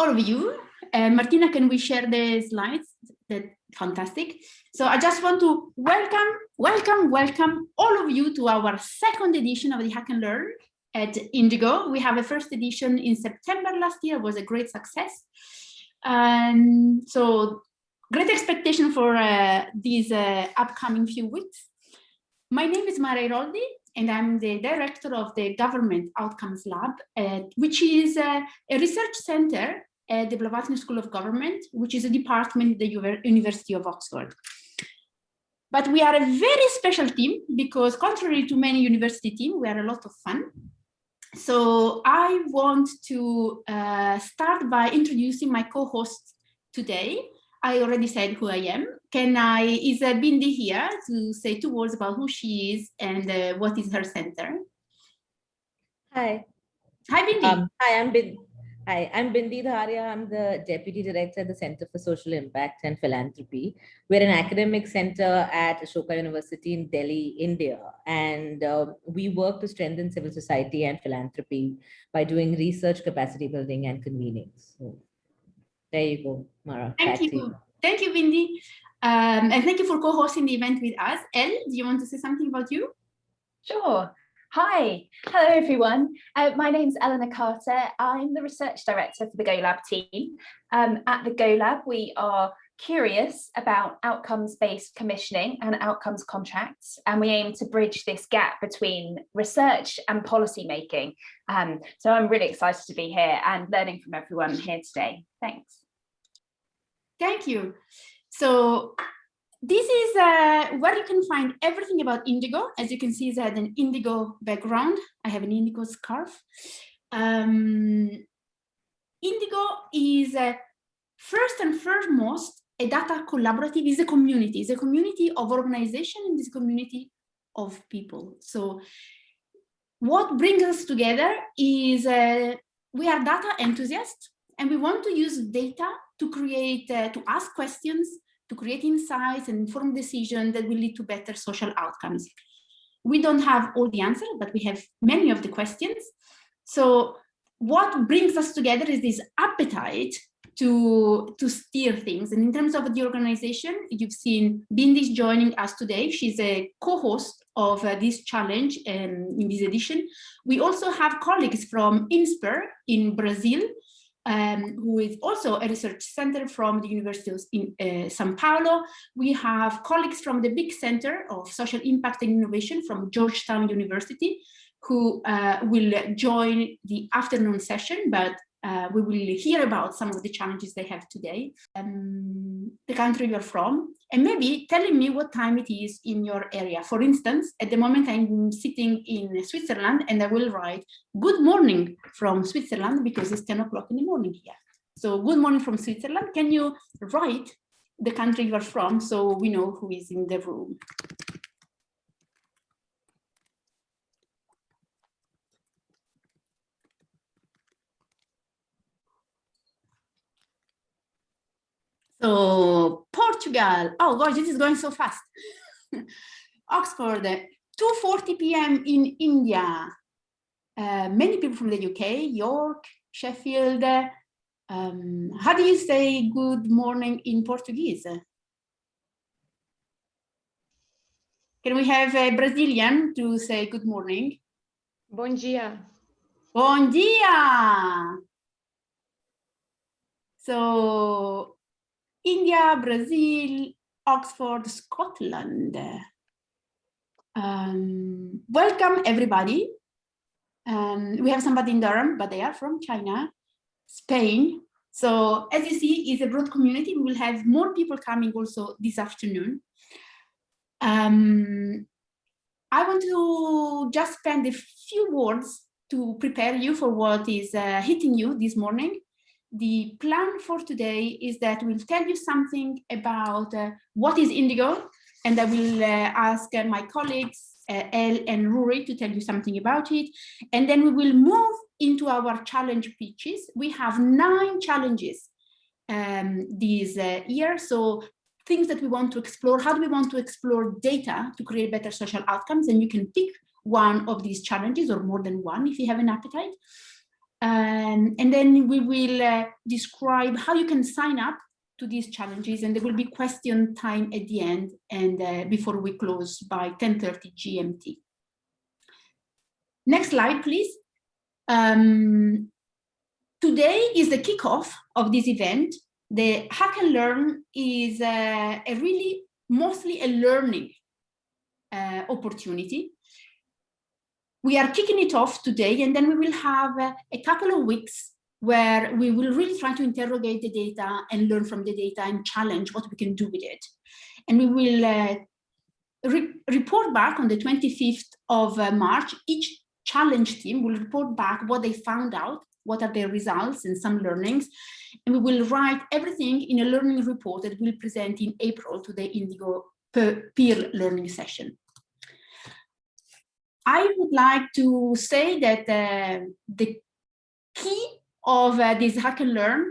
all of you. Martina, can we share the slides? That's fantastic. So I just want to welcome all of you to our second edition of the Hack and Learn at INDIGO. We have a first edition in September last year. It was a great success. So great expectation for these upcoming few weeks. My name is Mara Iroldi, and I'm the director of the Government Outcomes Lab, which is a research center at the Blavatsky School of Government, which is a department at the University of Oxford. But we are a very special team because, contrary to many university teams, we are a lot of fun. So I want to start by introducing my co-host today. I already said who I am. Is Bindi here to say 2 words about who she is and what is her center? Hi. Hi, Bindi. Hi, I'm Bindi Dharia. I'm the Deputy Director at the Center for Social Impact and Philanthropy. We're an academic center at Ashoka University in Delhi, India. And we work to strengthen civil society and philanthropy by doing research, capacity building, and convening. So there you go, Mara. Thank you. Thank you, Bindi. And thank you for co-hosting the event with us. Elle, do you want to say something about you? Sure. Hi. Hello, everyone. My name's Eleanor Carter. I'm the research director for the GoLab team. At the GoLab, we are curious about outcomes-based commissioning and outcomes contracts, and we aim to bridge this gap between research and policy making. So I'm really excited to be here and learning from everyone here today. Thanks. Thank you. So this is where you can find everything about INDIGO. As you can see, I had an INDIGO background. I have an INDIGO scarf. INDIGO is first and foremost a data collaborative, is a community of organization, and this community of people. So what brings us together is we are data enthusiasts, and we want to use data to create, to ask questions, to create insights and informed decisions that will lead to better social outcomes. We don't have all the answers, but we have many of the questions. So what brings us together is this appetite to steer things. And in terms of the organization, you've seen Bindi joining us today. She's a co-host of this challenge in this edition. We also have colleagues from INSPER in Brazil, who is also a research center from the University of São Paulo. We have colleagues from the big Center of Social Impact and Innovation from Georgetown University, who will join the afternoon session, but we will hear about some of the challenges they have today, the country you're from, and maybe telling me what time it is in your area. For instance, at the moment I'm sitting in Switzerland, and I will write good morning from Switzerland because it's 10 o'clock in the morning here. So good morning from Switzerland. Can you write the country you are from so we know who is in the room? So Portugal, oh gosh, this is going so fast. Oxford, 2:40 p.m. in India. Many people from the UK, York, Sheffield. How do you say good morning in Portuguese? Can we have a Brazilian to say good morning? Bom dia. Bom dia. So India, Brazil, Oxford, Scotland. Welcome, everybody. We have somebody in Durham, but they are from China, Spain. So as you see, it's a broad community. We will have more people coming also this afternoon. I want to just spend a few words to prepare you for what is hitting you this morning. The plan for today is that we'll tell you something about what is INDIGO, and I will ask my colleagues, Elle and Rory, to tell you something about it. And then we will move into our challenge pitches. We have 9 challenges this year. So things that we want to explore. How do we want to explore data to create better social outcomes? And you can pick one of these challenges or more than one if you have an appetite. And then we will describe how you can sign up to these challenges, and there will be question time at the end and before we close by 10:30 GMT. Next slide, please. Today is the kickoff of this event. The Hack and Learn is a really mostly a learning opportunity. We are kicking it off today, and then we will have a couple of weeks where we will really try to interrogate the data and learn from the data and challenge what we can do with it. And we will report back on the 25th of March. Each challenge team will report back what they found out, what are their results and some learnings. And we will write everything in a learning report that we'll present in April to the INDIGO peer learning session. I would like to say that the key of this Hack and Learn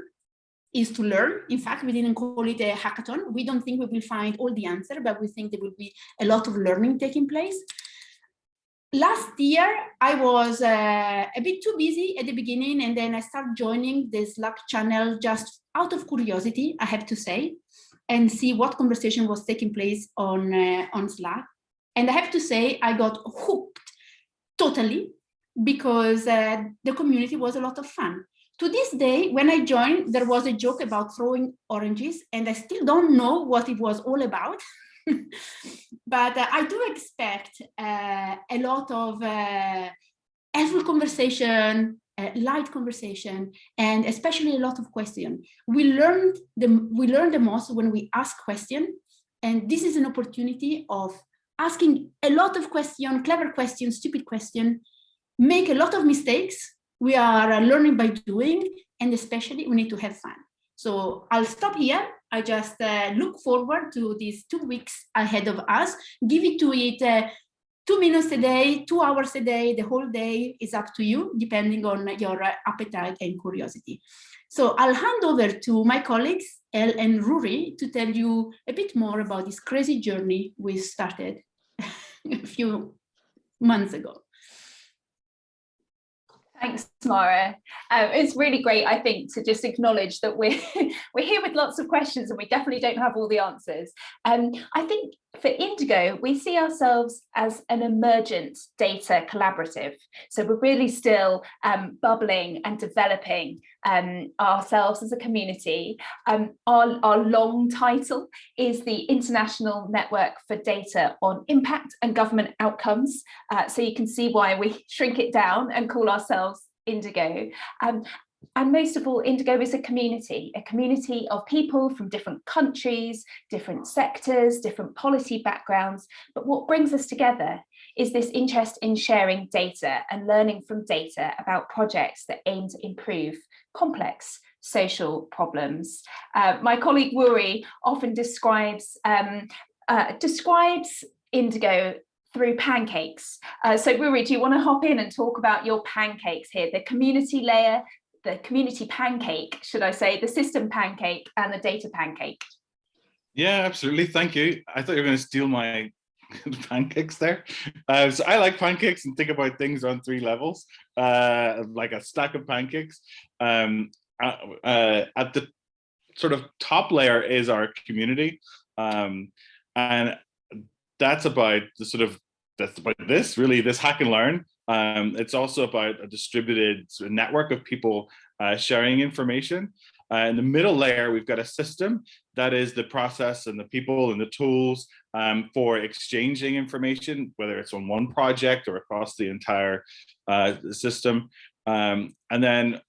is to learn. In fact, we didn't call it a hackathon. We don't think we will find all the answer, but we think there will be a lot of learning taking place. Last year, I was a bit too busy at the beginning, and then I started joining the Slack channel just out of curiosity, I have to say, and see what conversation was taking place on Slack. And I have to say, I got hooked totally, because the community was a lot of fun. To this day, when I joined, there was a joke about throwing oranges, and I still don't know what it was all about. But I do expect a lot of helpful conversation, light conversation, and especially a lot of questions. We learn the most when we ask questions, and this is an opportunity of asking a lot of questions, clever questions, stupid questions, make a lot of mistakes. We are learning by doing, and especially we need to have fun. So I'll stop here. I just look forward to these 2 weeks ahead of us. Give it to it 2 minutes a day, 2 hours a day, the whole day is up to you, depending on your appetite and curiosity. So I'll hand over to my colleagues, El and Ruri, to tell you a bit more about this crazy journey we started a few months ago. Thanks, Mara. It's really great, I think, to just acknowledge that we're here with lots of questions and we definitely don't have all the answers. I think for INDIGO, we see ourselves as an emergent data collaborative. So we're really still bubbling and developing ourselves as a community. Our long title is the International Network for Data on Impact and Government Outcomes. So you can see why we shrink it down and call ourselves INDIGO. And most of all, INDIGO is a community of people from different countries, different sectors, different policy backgrounds. But what brings us together is this interest in sharing data and learning from data about projects that aim to improve complex social problems. My colleague Wuri often describes INDIGO through pancakes. So Wuri, do you want to hop in and talk about your pancakes here, the community layer, the community pancake, should I say, the system pancake and the data pancake? Yeah, absolutely. Thank you. I thought you were going to steal my pancakes there. So I like pancakes and think about things on 3 levels, like a stack of pancakes. At the sort of top layer is our community. And that's about this hack and learn. It's also about a distributed sort of network of people sharing information. In the middle layer, we've got a system that is the process and the people and the tools for exchanging information, whether it's on one project or across the entire system. And then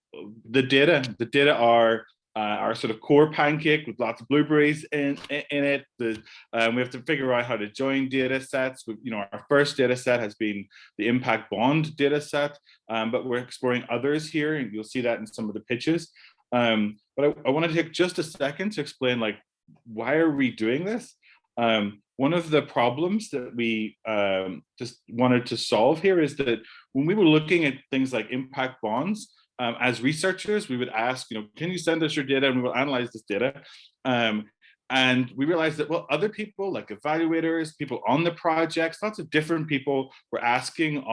the data are our sort of core pancake with lots of blueberries in it. We have to figure out how to join data sets. Our first data set has been the impact bond data set, but we're exploring others here, and you'll see that in some of the pitches. But I want to take just a second to explain, like, why are we doing this? One of the problems that we just wanted to solve here is that when we were looking at things like impact bonds, as researchers, we would ask, can you send us your data and we will analyze this data. And we realized that, well, other people like evaluators, people on the projects, lots of different people were asking,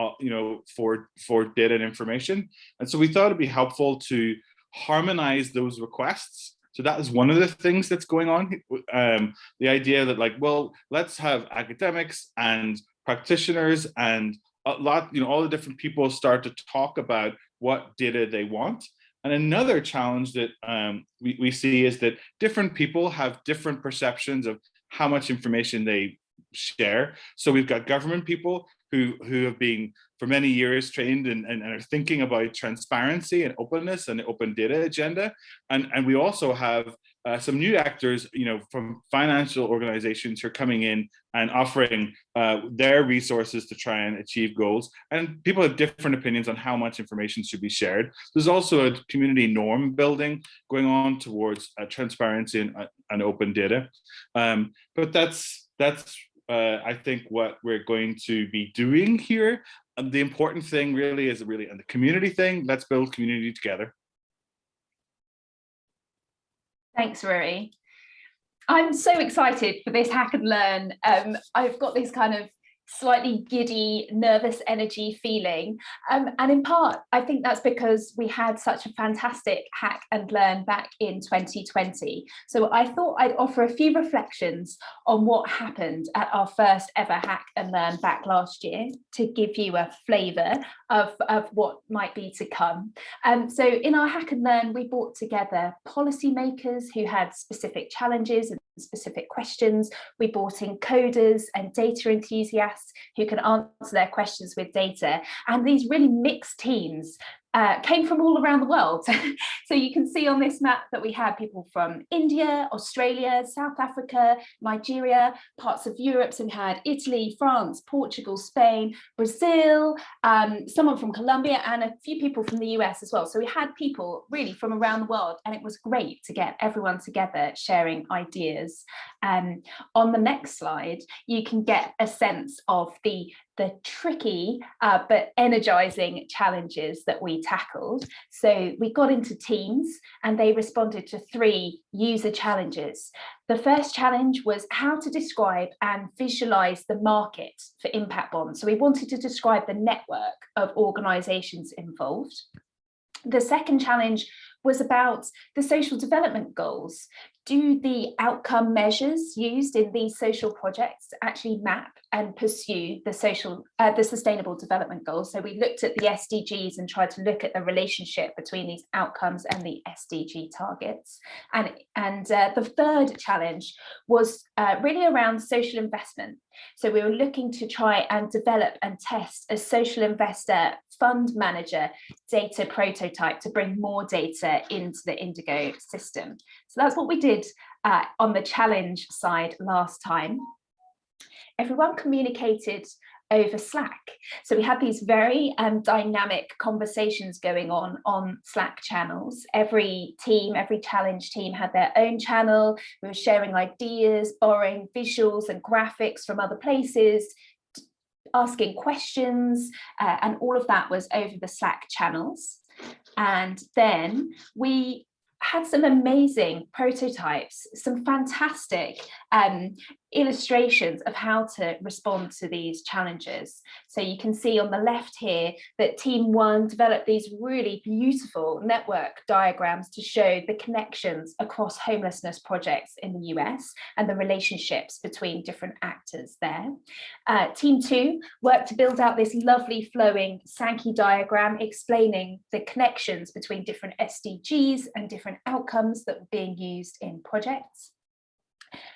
for data and information. And so we thought it'd be helpful to harmonize those requests. So that is one of the things that's going on. The idea that like, well, let's have academics and practitioners and all the different people start to talk about what data they want. And another challenge that we see is that different people have different perceptions of how much information they share. So we've got government people who have been for many years trained and are thinking about transparency and openness and the open data agenda. And we also have some new actors, from financial organizations who are coming in and offering their resources to try and achieve goals. And people have different opinions on how much information should be shared. There's also a community norm building going on towards transparency and open data. But that's I think what we're going to be doing here. The important thing really is the community thing. Let's build community together. Thanks, Rory. I'm so excited for this Hack and Learn. I've got this kind of slightly giddy, nervous energy feeling. And in part, I think that's because we had such a fantastic Hack and Learn back in 2020. So I thought I'd offer a few reflections on what happened at our first ever Hack and Learn back last year to give you a flavour of what might be to come. So in our Hack and Learn, we brought together policymakers who had specific challenges and specific questions. We brought in coders and data enthusiasts who can answer their questions with data. And these really mixed teams came from all around the world. So you can see on this map that we had people from India, Australia, South Africa, Nigeria, parts of Europe. So we had Italy, France, Portugal, Spain, Brazil, someone from Colombia, and a few people from the US as well. So we had people really from around the world, and it was great to get everyone together sharing ideas. On the next slide, you can get a sense of the tricky but energizing challenges that we tackled. So we got into teams and they responded to 3 user challenges. The first challenge was how to describe and visualize the market for impact bonds. So we wanted to describe the network of organizations involved. The second challenge was about the social development goals. Do the outcome measures used in these social projects actually map and pursue the sustainable development goals? So we looked at the SDGs and tried to look at the relationship between these outcomes and the SDG targets. And the third challenge was really around social investment. So we were looking to try and develop and test a social investor fund manager data prototype to bring more data into the INDIGO system. So that's what we did on the challenge side last time. Everyone communicated over Slack. So we had these very dynamic conversations going on Slack channels. Every team, every challenge team had their own channel. We were sharing ideas, borrowing visuals and graphics from other places, asking questions, and all of that was over the Slack channels. And then we had some amazing prototypes, some fantastic illustrations of how to respond to these challenges. So you can see on the left here that Team 1 developed these really beautiful network diagrams to show the connections across homelessness projects in the US and the relationships between different actors there. Team 2 worked to build out this lovely flowing Sankey diagram explaining the connections between different SDGs and different outcomes that were being used in projects.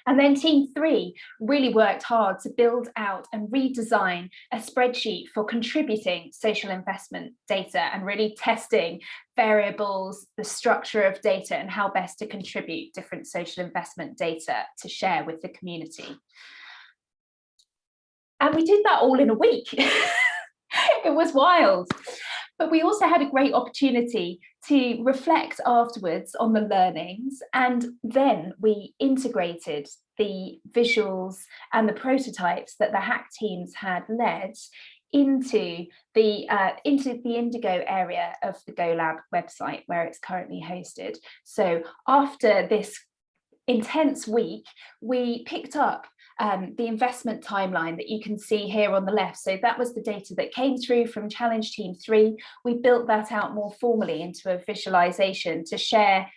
And then Team 3 really worked hard to build out and redesign a spreadsheet for contributing social investment data and really testing variables, the structure of data, and how best to contribute different social investment data to share with the community. And we did that all in a week. It was wild. But we also had a great opportunity to reflect afterwards on the learnings, and then we integrated the visuals and the prototypes that the hack teams had led into the INDIGO area of the GoLab website where it's currently hosted. So after this intense week, we picked up the investment timeline that you can see here on the left. So that was the data that came through from Challenge Team 3. We built that out more formally into a visualization to share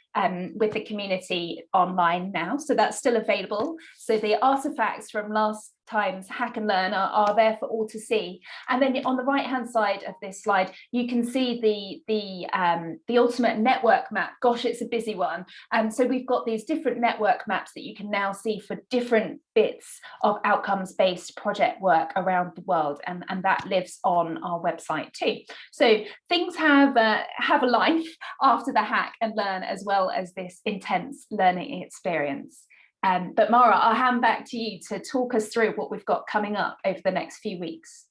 with the community online now. So that's still available. So the artifacts from last time's Hack and Learn are there for all to see. And then on the right hand side of this slide, you can see the ultimate network map. Gosh, it's a busy one. So we've got these different network maps that you can now see for different bits of outcomes-based project work around the world, and that lives on our website too. So things have a life after the Hack and Learn, as well as this intense learning experience. But Mara, I'll hand back to you to talk us through what we've got coming up over the next few weeks.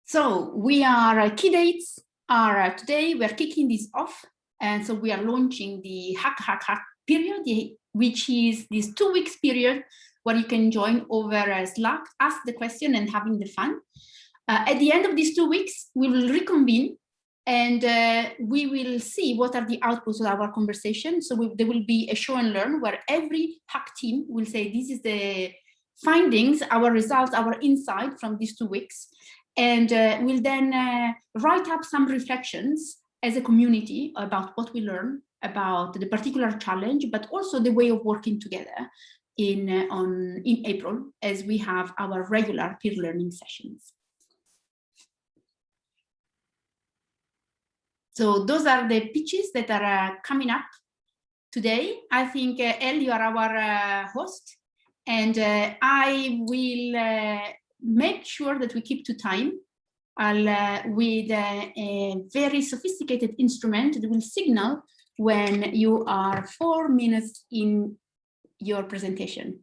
So we are key dates are today. We're kicking this off, and so we are launching the Hack period, which is this 2 weeks period where you can join over Slack, ask the question, and having the fun. At the end of these 2 weeks, we will reconvene. And we will see what are the outputs of our conversation. So there will be a show and learn where every hack team will say, this is the findings, our results, our insight from these 2 weeks. And we'll then write up some reflections as a community about what we learn about the particular challenge, but also the way of working together in April, as we have our regular peer learning sessions. So those are the pitches that are coming up today. I think, Elle, you are our host, and I will make sure that we keep to time. With a very sophisticated instrument that will signal when you are 4 minutes in your presentation.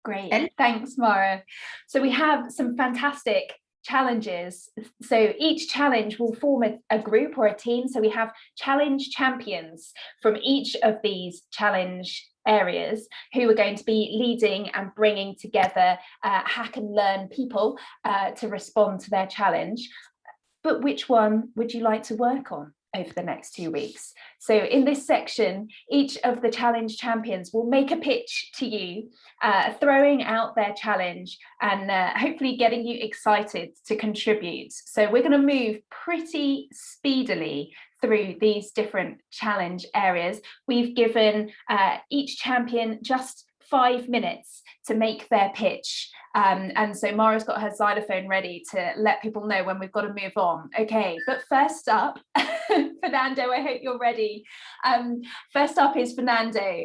Great, Elle? Thanks, Mara. So we have some fantastic challenges. So each challenge will form a group or a team. So we have challenge champions from each of these challenge areas who are going to be leading and bringing together hack and learn people to respond to their challenge. But which one would you like to work on over the next 2 weeks? So in this section, each of the challenge champions will make a pitch to you, throwing out their challenge and hopefully getting you excited to contribute. So we're going to move pretty speedily through these different challenge areas. We've given each champion just 5 minutes to make their pitch. And so Mara's got her xylophone ready to let people know when we've got to move on. Okay, but first up, Fernando, I hope you're ready. First up is Fernando,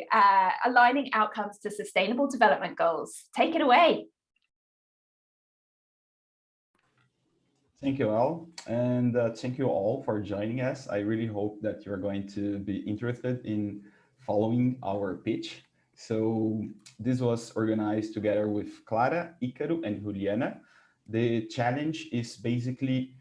aligning outcomes to sustainable development goals. Take it away. Thank you, Elle, and thank you all for joining us. I really hope that you're going to be interested in following our pitch. So this was organized together with Clara, Ícaro, and Juliana. The challenge is basically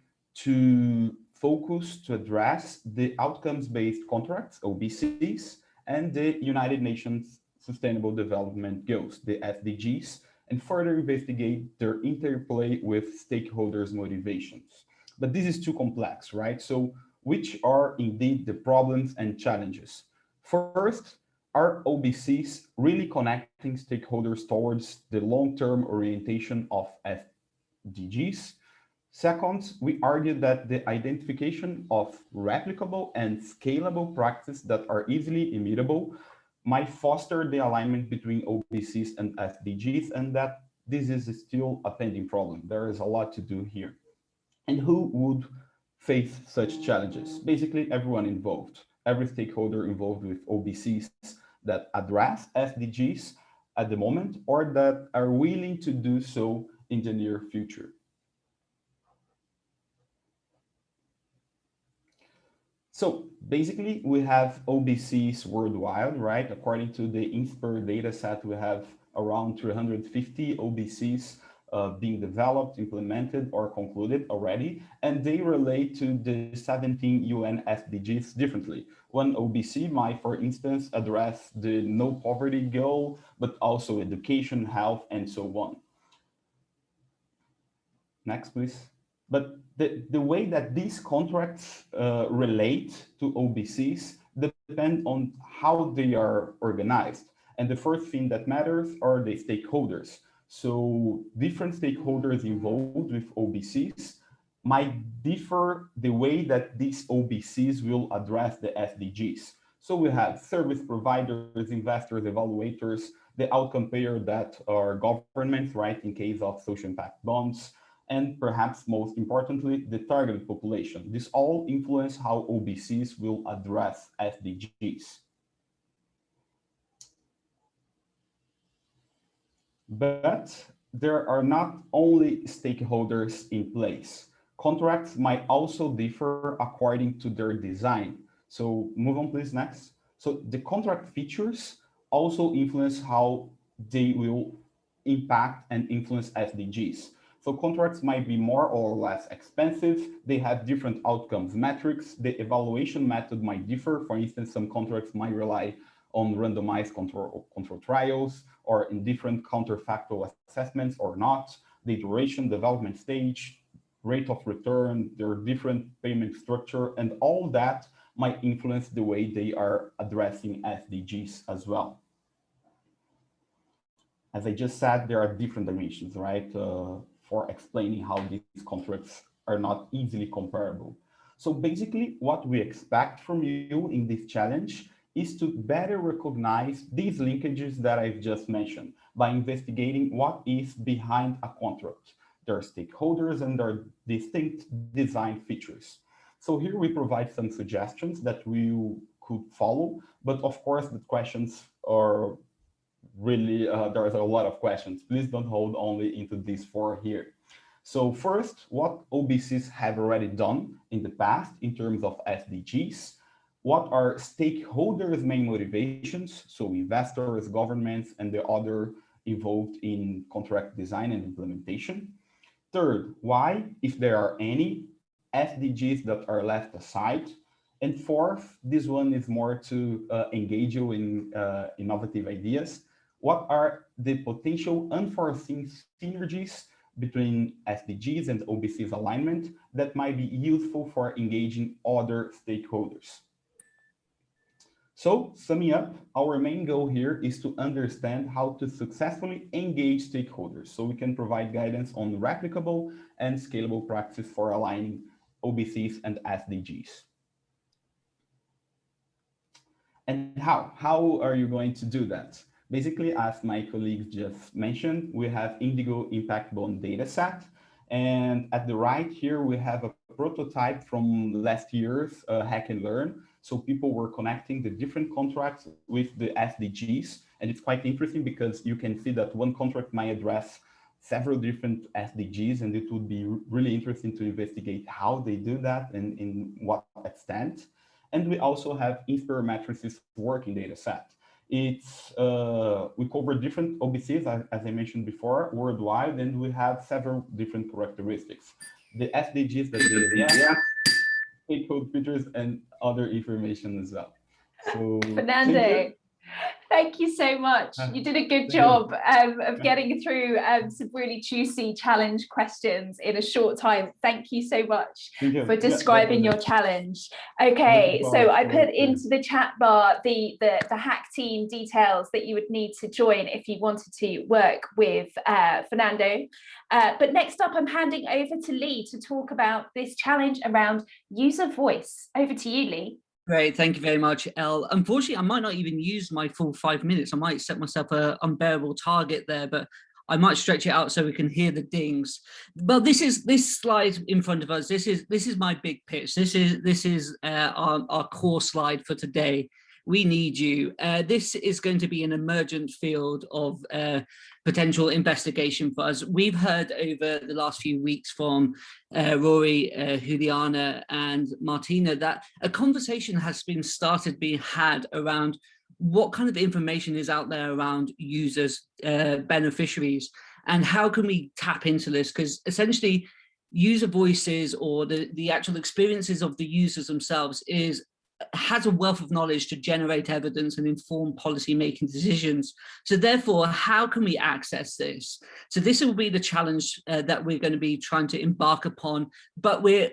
to focus to address the outcomes-based contracts, OBCs, and the United Nations Sustainable Development Goals, the SDGs, and further investigate their interplay with stakeholders' motivations. But this is too complex, right? So which are indeed the problems and challenges? First, are OBCs really connecting stakeholders towards the long-term orientation of SDGs? Second, we argue that the identification of replicable and scalable practices that are easily immutable might foster the alignment between OBCs and SDGs, and that this is still a pending problem. There is a lot to do here. And who would face such challenges? Basically, everyone involved, every stakeholder involved with OBCs that address SDGs at the moment or that are willing to do so in the near future. So basically, we have OBCs worldwide, right? According to the INSPIR dataset, we have around 350 OBCs being developed, implemented, or concluded already, and they relate to the 17 UN SDGs differently. One OBC might, for instance, address the no poverty goal, but also education, health, and so on. Next, please. But the way that these contracts relate to OBCs depend on how they are organized. And the first thing that matters are the stakeholders. So different stakeholders involved with OBCs might differ the way that these OBCs will address the SDGs. So we have service providers, investors, evaluators, the outcome payer that are governments, right, in case of social impact bonds, and perhaps most importantly, the targeted population. This all influence how OBCs will address SDGs. But there are not only stakeholders in place. Contracts might also differ according to their design. So move on, please, next. So the contract features also influence how they will impact and influence SDGs. So contracts might be more or less expensive. They have different outcomes metrics. The evaluation method might differ. For instance, some contracts might rely on randomized control trials or in different counterfactual assessments or not. The duration, development stage, rate of return, their different payment structure, and all that might influence the way they are addressing SDGs as well. As I just said, there are different dimensions, right, for explaining how these contracts are not easily comparable. So basically, what we expect from you in this challenge is to better recognize these linkages that I've just mentioned by investigating what is behind a contract, their stakeholders and their distinct design features. So here we provide some suggestions that you could follow, but of course the questions are really, there's a lot of questions. Please don't hold only into these 4 here. So first, what OBCs have already done in the past in terms of SDGs? What are stakeholders' main motivations? So investors, governments, and the other involved in contract design and implementation. Third, why, if there are any, SDGs that are left aside. And fourth, this one is more to engage you in innovative ideas. What are the potential unforeseen synergies between SDGs and OBCs alignment that might be useful for engaging other stakeholders? So, summing up, our main goal here is to understand how to successfully engage stakeholders so we can provide guidance on replicable and scalable practice for aligning OBCs and SDGs. And how? How are you going to do that? Basically, as my colleagues just mentioned, we have INDIGO impact bond dataset. And at the right here, we have a prototype from last year's Hack and Learn. So people were connecting the different contracts with the SDGs. And it's quite interesting because you can see that one contract might address several different SDGs, and it would be really interesting to investigate how they do that and in what extent. And we also have Inspire matrices working data set. It's, we cover different OBCs, as I mentioned before, worldwide, and we have several different characteristics. The SDGs that they stakeholder features and other information as well. So, Fernando, thank you so much. You did a good job of getting through some really juicy challenge questions in a short time. Thank you so much for describing your challenge. Okay, so I put into the chat bar the hack team details that you would need to join if you wanted to work with Fernando. But next up, I'm handing over to Lee to talk about this challenge around user voice. Over to you, Lee. Great, thank you very much, Elle. Unfortunately, I might not even use my full 5 minutes. I might set myself an unbearable target there, but I might stretch it out so we can hear the dings. But this slide in front of us. This is my big pitch. This is our core slide for today. We need you. This is going to be an emergent field of potential investigation for us. We've heard over the last few weeks from Rory, Juliana, and Martina that a conversation has been started being had around what kind of information is out there around users, beneficiaries, and how can we tap into this? Because essentially, user voices or the actual experiences of the users themselves is has a wealth of knowledge to generate evidence and inform policy-making decisions. So therefore, how can we access this? So this will be the challenge that we're going to be trying to embark upon, but we're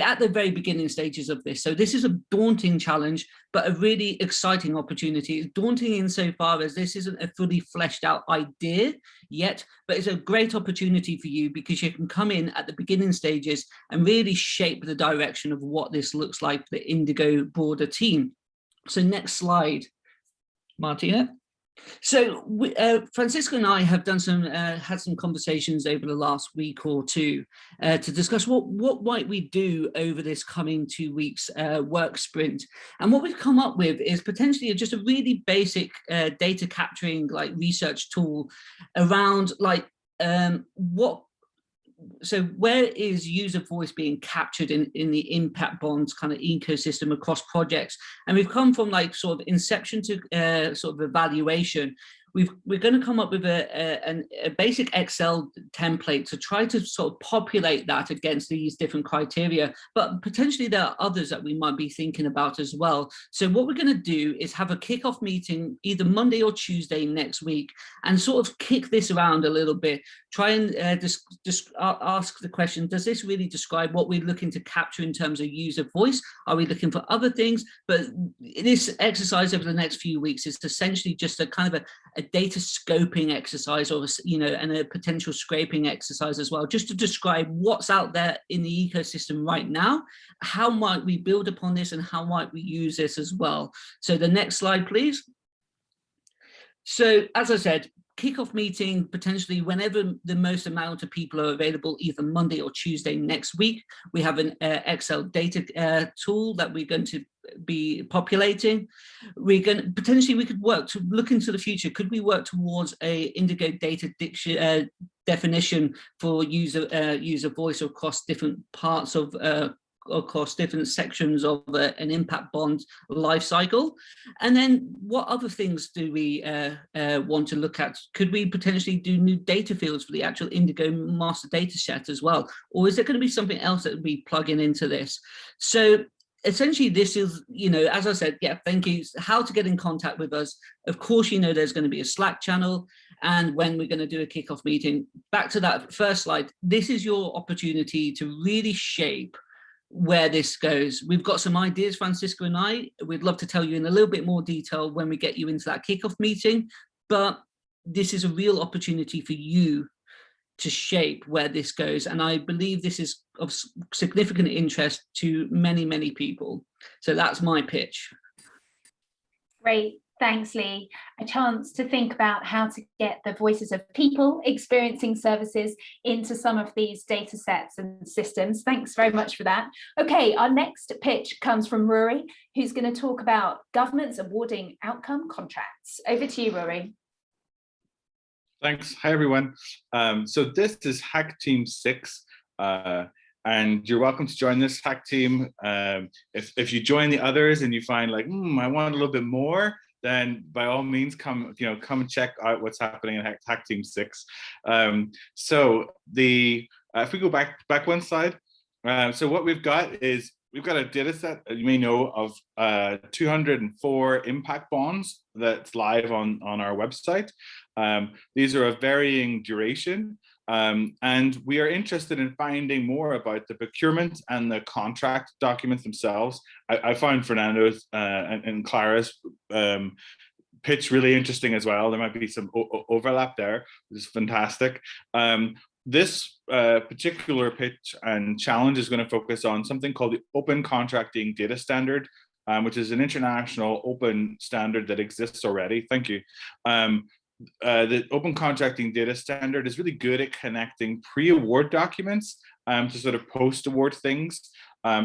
at the very beginning stages of this. So this is a daunting challenge, but a really exciting opportunity. It's daunting insofar as this isn't a fully fleshed out idea yet, but it's a great opportunity for you because you can come in at the beginning stages and really shape the direction of what this looks like for the INDIGO broader team. So next slide, Martina. So Francisco and I have done had some conversations over the last week or two to discuss what might we do over this coming 2 weeks work sprint. And what we've come up with is potentially just a really basic data capturing like research tool around like so where is user voice being captured in the impact bonds kind of ecosystem across projects? And we've come from like sort of inception to sort of evaluation. We're going to come up with a basic Excel template to try to sort of populate that against these different criteria, but potentially there are others that we might be thinking about as well. So what we're going to do is have a kickoff meeting either Monday or Tuesday next week and sort of kick this around a little bit, try and just ask the question, does this really describe what we're looking to capture in terms of user voice? Are we looking for other things? But this exercise over the next few weeks is essentially just a kind of a data scoping exercise, or and a potential scraping exercise as well, just to describe what's out there in the ecosystem right now. How might we build upon this and how might we use this as well? So the next slide, please. So as I said, kickoff meeting potentially whenever the most amount of people are available, either Monday or Tuesday next week. We have an Excel data tool that we're going to be populating. We're going to potentially, we could work to look into the future. Could we work towards a INDIGO data definition for user voice across different parts of across different sections of an impact bond life cycle? And then what other things do we want to look at? Could we potentially do new data fields for the actual INDIGO master data set as well? Or is there going to be something else that we plug into this? So essentially this is, as I said, yeah, thank you. How to get in contact with us. Of course, there's going to be a Slack channel, and when we're going to do a kickoff meeting. Back to that first slide, this is your opportunity to really shape where this goes. We've got some ideas, Francisco and I. We'd love to tell you in a little bit more detail when we get you into that kickoff meeting, but this is a real opportunity for you to shape where this goes. And I believe this is of significant interest to many, many people. So that's my pitch. Great. Thanks, Lee. A chance to think about how to get the voices of people experiencing services into some of these data sets and systems. Thanks very much for that. Okay, our next pitch comes from Rory, who's going to talk about governments awarding outcome contracts. Over to you, Rory. Thanks. Hi, everyone. So this is Hack Team 6. And you're welcome to join this hack team. If you join the others and you find like, I want a little bit more, then by all means come and check out what's happening in Hack Team 6. So if we go back one slide, so what we've got is we've got a data set, you may know, of 204 impact bonds that's live on our website. These are of varying duration. And we are interested in finding more about the procurement and the contract documents themselves. I found Fernando's and Clara's pitch really interesting as well. There might be some overlap there, which is fantastic. This particular pitch and challenge is going to focus on something called the Open Contracting Data Standard, which is an international open standard that exists already. Thank you. The Open Contracting Data Standard is really good at connecting pre-award documents to sort of post-award things.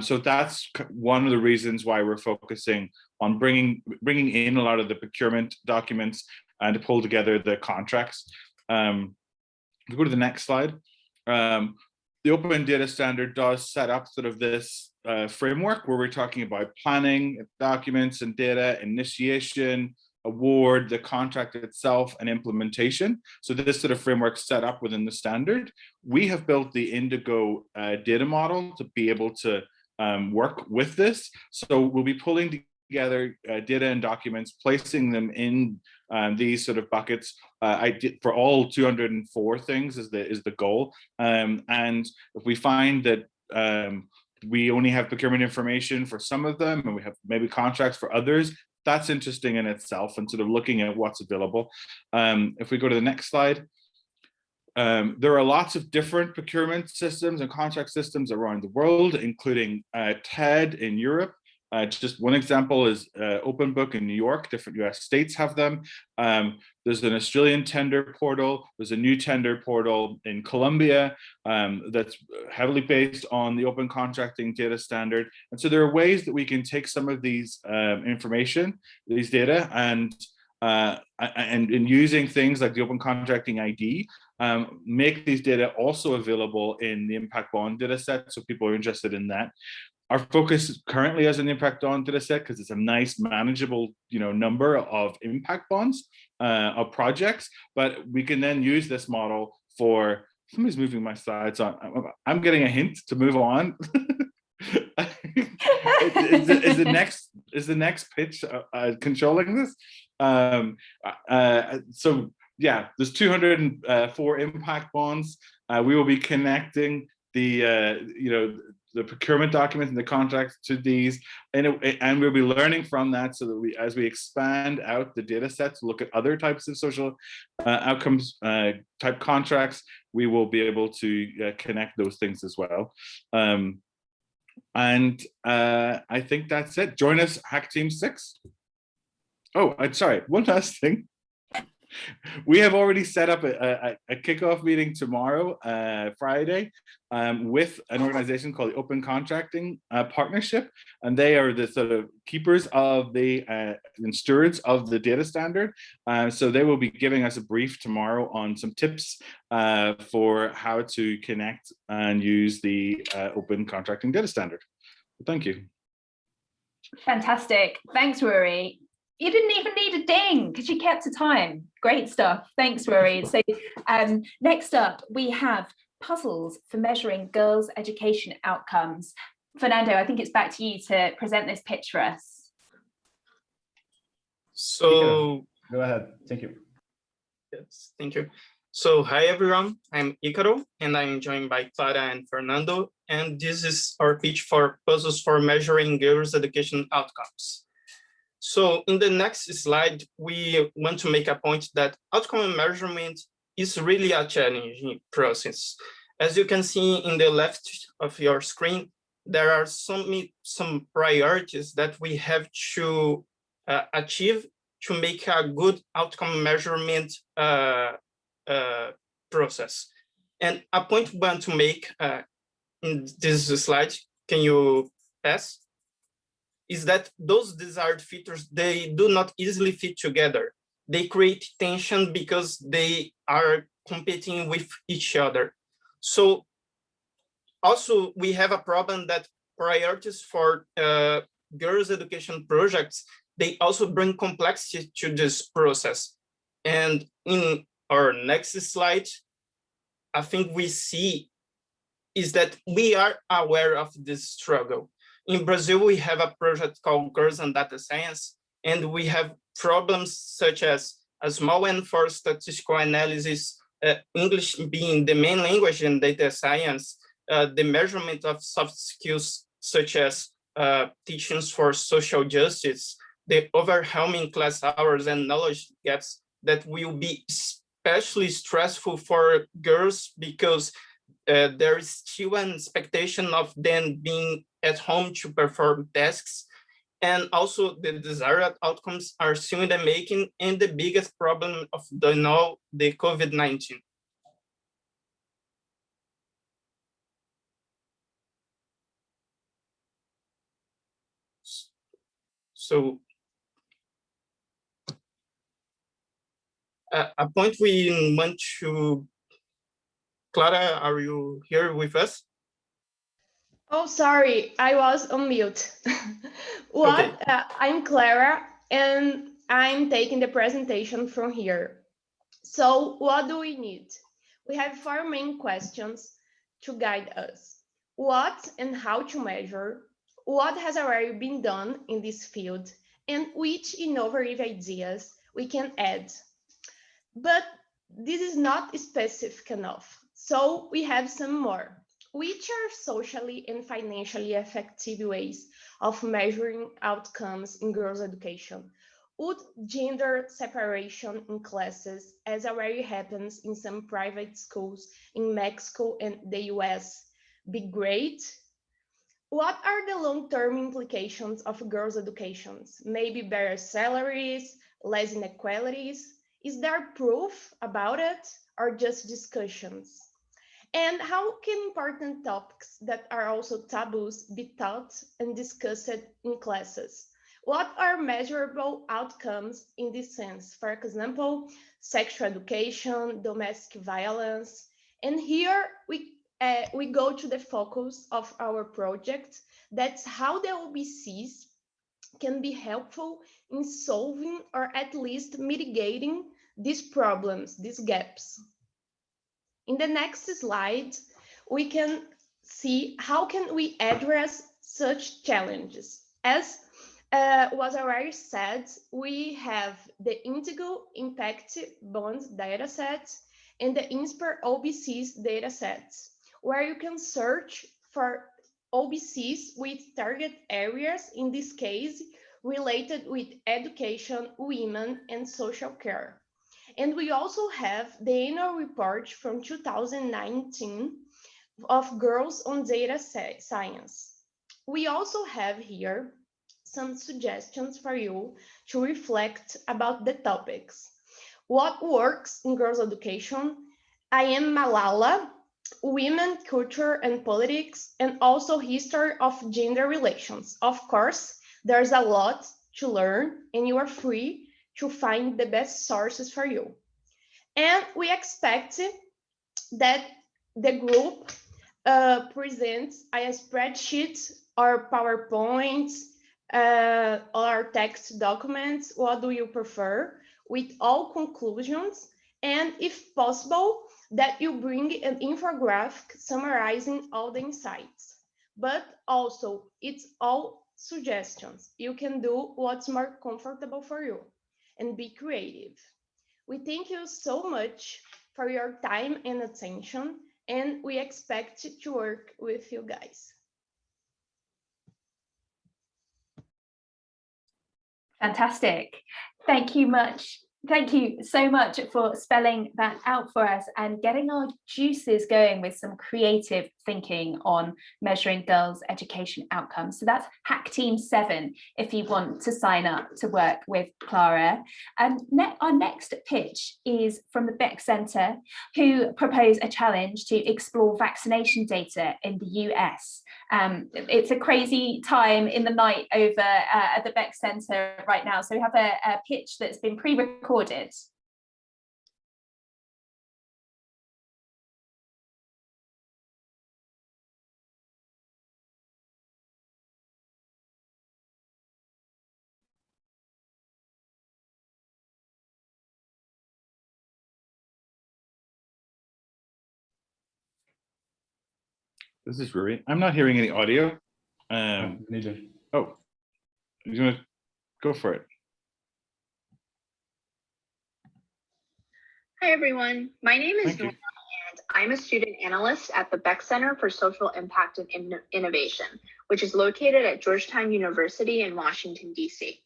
So that's one of the reasons why we're focusing on bringing in a lot of the procurement documents and to pull together the contracts. If we go to the next slide, the Open Data Standard does set up sort of this framework where we're talking about planning documents and data, initiation, award, the contract itself, and implementation. So this sort of framework set up within the standard. We have built the INDIGO data model to be able to work with this. So we'll be pulling together data and documents, placing them in these sort of buckets. I did for all 204 things is the goal. And if we find that we only have procurement information for some of them, and we have maybe contracts for others, that's interesting in itself, and sort of looking at what's available. If we go to the next slide. There are lots of different procurement systems and contract systems around the world, including TED in Europe. Just one example is OpenBook in New York. Different US states have them. There's an Australian tender portal. There's a new tender portal in Colombia that's heavily based on the open contracting data standard. And so there are ways that we can take some of these information, these data, and in using things like the Open Contracting ID, make these data also available in the impact bond data set, so people are interested in that. Our focus currently is an impact bond data set because it's a nice manageable number of impact bonds of projects, but we can then use this model for, somebody's moving my slides on. I'm getting a hint to move on. is the next pitch controlling this? So yeah, there's 204 impact bonds. We will be connecting the procurement documents and the contracts to these, and we'll be learning from that, so that as we expand out the data sets, look at other types of social outcomes type contracts, we will be able to connect those things as well. And I think that's it. Join us, ackteam 6. Oh, I'm sorry, one last thing. We have already set up a kickoff meeting tomorrow, Friday, with an organization called the Open Contracting Partnership, and they are the sort of keepers of the and stewards of the data standard. So they will be giving us a brief tomorrow on some tips for how to connect and use the Open Contracting data standard. Thank you. Fantastic. Thanks, Rory. You didn't even need a ding because you kept to time. Great stuff. Thanks, Rory. So next up, we have puzzles for measuring girls' education outcomes. Fernando, I think it's back to you to present this pitch for us. So go ahead. Thank you. Yes, thank you. So hi, everyone. I'm Icaro, and I'm joined by Clara and Fernando. And this is our pitch for puzzles for measuring girls' education outcomes. So in the next slide, we want to make a point that outcome measurement is really a challenging process. As you can see in the left of your screen, there are some priorities that we have to achieve to make a good outcome measurement process. And a point we want to make in this slide, can you pass? Is that those desired features, they do not easily fit together. They create tension because they are competing with each other. So also we have a problem that priorities for girls' education projects, they also bring complexity to this process. And in our next slide, I think we see is that we are aware of this struggle. In Brazil, we have a project called Girls and Data Science, and we have problems such as a small N for statistical analysis, English being the main language in data science, the measurement of soft skills such as teachings for social justice, the overwhelming class hours and knowledge gaps that will be especially stressful for girls because there is still an expectation of them being at home to perform tasks. And also the desired outcomes are still in the making, and the biggest problem of the COVID-19. So a point we want to, Clara, are you here with us? Oh, sorry, I was on mute. Okay. I'm Clara, and I'm taking the presentation from here. So what do we need? We have 4 main questions to guide us. what and how to measure, what has already been done in this field, and which innovative ideas we can add. But this is not specific enough, so we have some more. Which are socially and financially effective ways of measuring outcomes in girls' education? Would gender separation in classes, as already happens in some private schools in Mexico and the US, be great? What are the long-term implications of girls' educations? Maybe better salaries, less inequalities? Is there proof about it or just discussions? And how can important topics that are also taboos be taught and discussed in classes? What are measurable outcomes in this sense? For example, sexual education, domestic violence. And here we go to the focus of our project. That's how the OBCs can be helpful in solving or at least mitigating these problems, these gaps. In the next slide, we can see how can we address such challenges. As was already said, we have the INDIGO Impact Bonds datasets and the INSPIRE OBCs datasets, where you can search for OBCs with target areas, in this case, related with education, women, and social care. And we also have the annual report from 2019 of Girls on Data Science. We also have here some suggestions for you to reflect about the topics. What works in girls' education? I Am Malala, Women, Culture and Politics, and also History of Gender Relations. Of course, there's a lot to learn and you are free to find the best sources for you. And we expect that the group presents a spreadsheet or PowerPoints or text documents. What do you prefer? With all conclusions, and if possible, that you bring an infographic summarizing all the insights. But also, it's all suggestions. You can do what's more comfortable for you and be creative. We thank you so much for your time and attention, and we expect to work with you guys. Fantastic. Thank you much. Thank you so much for spelling that out for us and getting our juices going with some creative thinking on measuring girls' education outcomes. So that's ackteam 7 if you want to sign up to work with Clara. And our next pitch is from the Beck Center, who propose a challenge to explore vaccination data in the US. It's a crazy time in the night over at the Beck Center right now. So we have a pitch that's been pre-recorded. This is Rui. I'm not hearing any audio. Neither. Oh, you want to go for it? Hi, everyone. My name is Thank you. Nora, and I'm a student analyst at the Beck Center for Social Impact and Innovation, which is located at Georgetown University in Washington, D.C.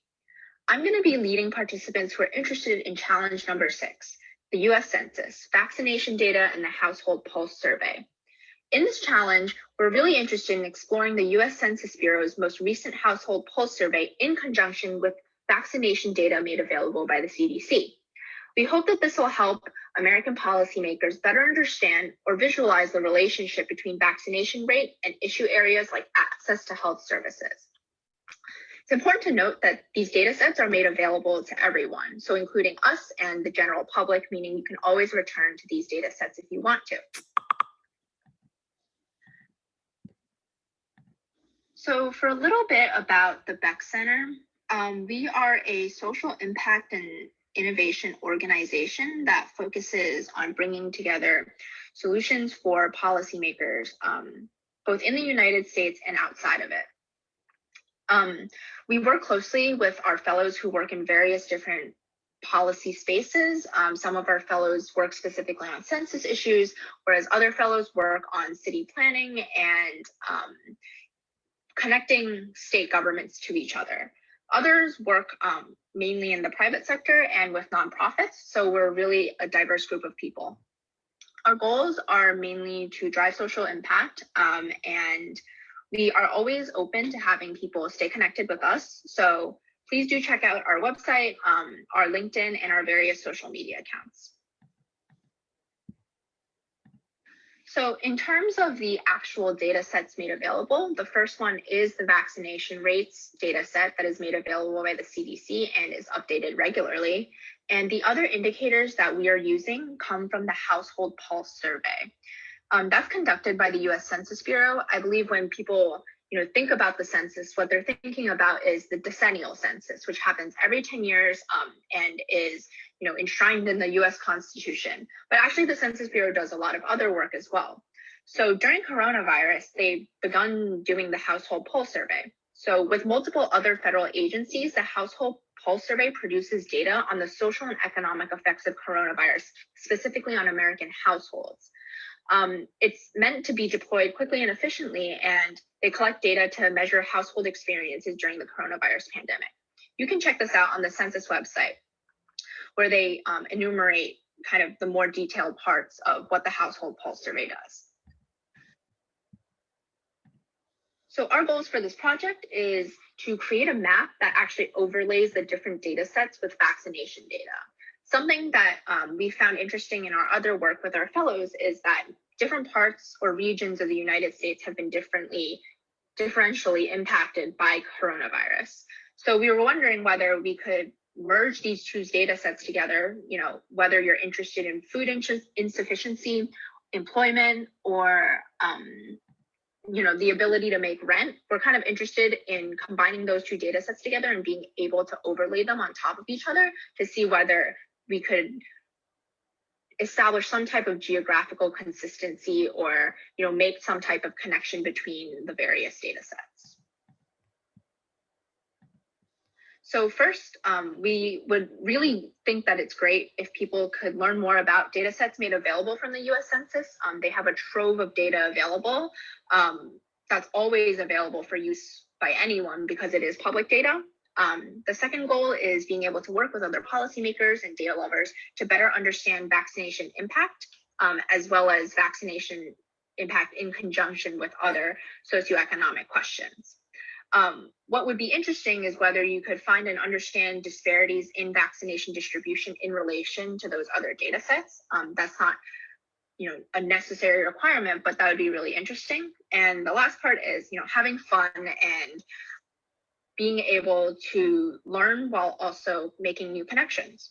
I'm going to be leading participants who are interested in challenge number 6, the U.S. Census, vaccination data, and the household pulse survey. In this challenge, we're really interested in exploring the U.S. Census Bureau's most recent household pulse survey in conjunction with vaccination data made available by the CDC. We hope that this will help American policymakers better understand or visualize the relationship between vaccination rate and issue areas like access to health services. It's important to note that these data sets are made available to everyone, so including us and the general public, meaning you can always return to these data sets if you want to. So for a little bit about the Beck Center, we are a social impact and innovation organization that focuses on bringing together solutions for policymakers, both in the United States and outside of it. We work closely with our fellows who work in various different policy spaces. Some of our fellows work specifically on census issues, whereas other fellows work on city planning and connecting state governments to each other. Others work mainly in the private sector and with nonprofits, so we're really a diverse group of people. Our goals are mainly to drive social impact, and we are always open to having people stay connected with us. So please do check out our website, our LinkedIn, and our various social media accounts. So in terms of the actual data sets made available, the first one is the vaccination rates data set that is made available by the CDC and is updated regularly. And the other indicators that we are using come from the Household Pulse Survey. That's conducted by the US Census Bureau. I believe when people think about the census, what they're thinking about is the decennial census, which happens every 10 years and is enshrined in the US Constitution. But actually the Census Bureau does a lot of other work as well. So during coronavirus, they've begun doing the Household Pulse Survey. So with multiple other federal agencies, the Household Pulse Survey produces data on the social and economic effects of coronavirus, specifically on American households. It's meant to be deployed quickly and efficiently, and they collect data to measure household experiences during the coronavirus pandemic. You can check this out on the census website, where they enumerate kind of the more detailed parts of what the Household Pulse Survey does. So our goals for this project is to create a map that actually overlays the different data sets with vaccination data. Something that we found interesting in our other work with our fellows is that different parts or regions of the United States have been differentially impacted by coronavirus. So we were wondering whether we could merge these two data sets together, whether you're interested in food insufficiency, employment, or the ability to make rent. We're kind of interested in combining those two data sets together and being able to overlay them on top of each other to see whether we could establish some type of geographical consistency or make some type of connection between the various data sets. So first, we would really think that it's great if people could learn more about data sets made available from the US Census. They have a trove of data available that's always available for use by anyone because it is public data. The second goal is being able to work with other policymakers and data lovers to better understand vaccination impact, as well as vaccination impact in conjunction with other socioeconomic questions. What would be interesting is whether you could find and understand disparities in vaccination distribution in relation to those other data sets. That's not a necessary requirement, but that would be really interesting. And the last part is having fun and being able to learn while also making new connections.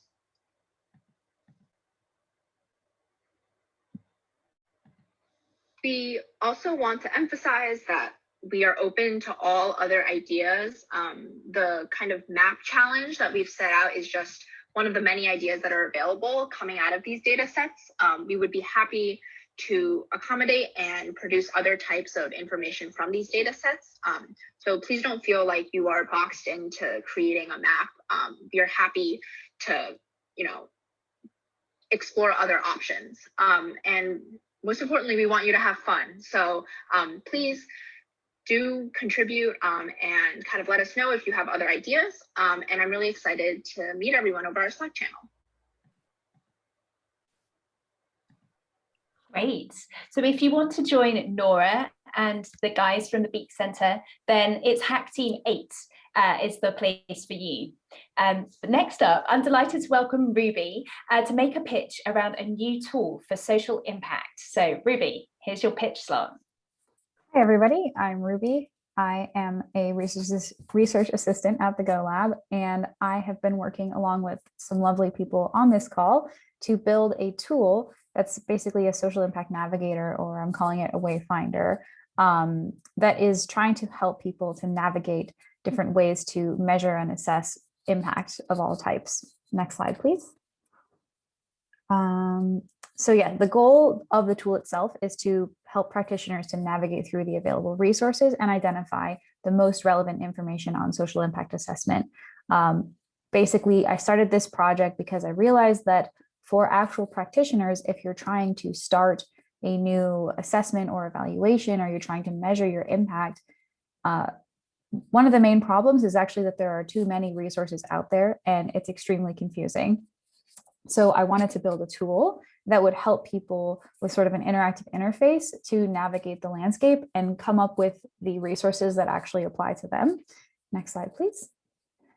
We also want to emphasize that we are open to all other ideas. The kind of map challenge that we've set out is just one of the many ideas that are available coming out of these data sets. We would be happy to accommodate and produce other types of information from these data sets. So please don't feel like you are boxed into creating a map. We are happy to, explore other options. And most importantly, we want you to have fun. So please do contribute and kind of let us know if you have other ideas. And I'm really excited to meet everyone over our Slack channel. Great. So if you want to join Nora and the guys from the Beak Center, then it's Ackteam 8 is the place for you. But next up, I'm delighted to welcome Ruby to make a pitch around a new tool for social impact. So Ruby, here's your pitch slot. Hi everybody, I'm Ruby. I am a research assistant at the Go Lab, and I have been working along with some lovely people on this call to build a tool that's basically a social impact navigator, or I'm calling it a wayfinder, that is trying to help people to navigate different ways to measure and assess impact of all types. Next slide, please. So yeah, the goal of the tool itself is to help practitioners to navigate through the available resources and identify the most relevant information on social impact assessment. Basically, I started this project because I realized that for actual practitioners, if you're trying to start a new assessment or evaluation, or you're trying to measure your impact, one of the main problems is actually that there are too many resources out there and it's extremely confusing. So I wanted to build a tool that would help people with sort of an interactive interface to navigate the landscape and come up with the resources that actually apply to them. Next slide, please.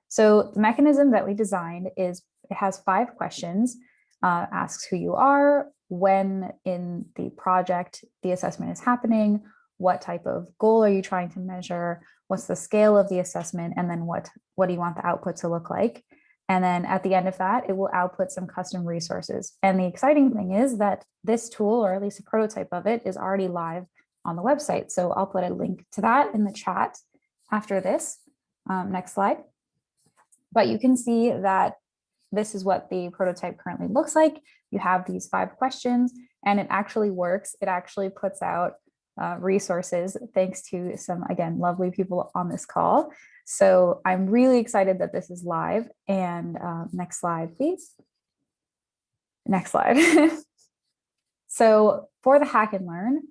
So the mechanism that we designed is, it has 5 questions, asks who you are, when in the project the assessment is happening, what type of goal are you trying to measure, what's the scale of the assessment, and then what do you want the output to look like? And then at the end of that, it will output some custom resources. And the exciting thing is that this tool, or at least a prototype of it, is already live on the website. So I'll put a link to that in the chat after this. Next slide. But you can see that this is what the prototype currently looks like. You have these 5 questions and it actually works. It actually puts out resources thanks to some, again, lovely people on this call. So I'm really excited that this is live. And next slide, please. Next slide. So for the Hack and Learn,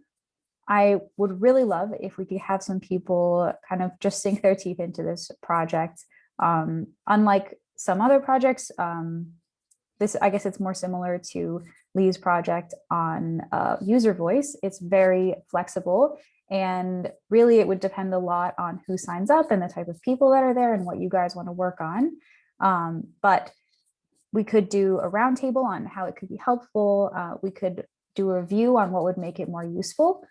I would really love if we could have some people kind of just sink their teeth into this project. Unlike some other projects, this, I guess it's more similar to Lee's project on user voice. It's very flexible, and really it would depend a lot on who signs up and the type of people that are there and what you guys want to work on. But we could do a roundtable on how it could be helpful. We could do a review on what would make it more useful.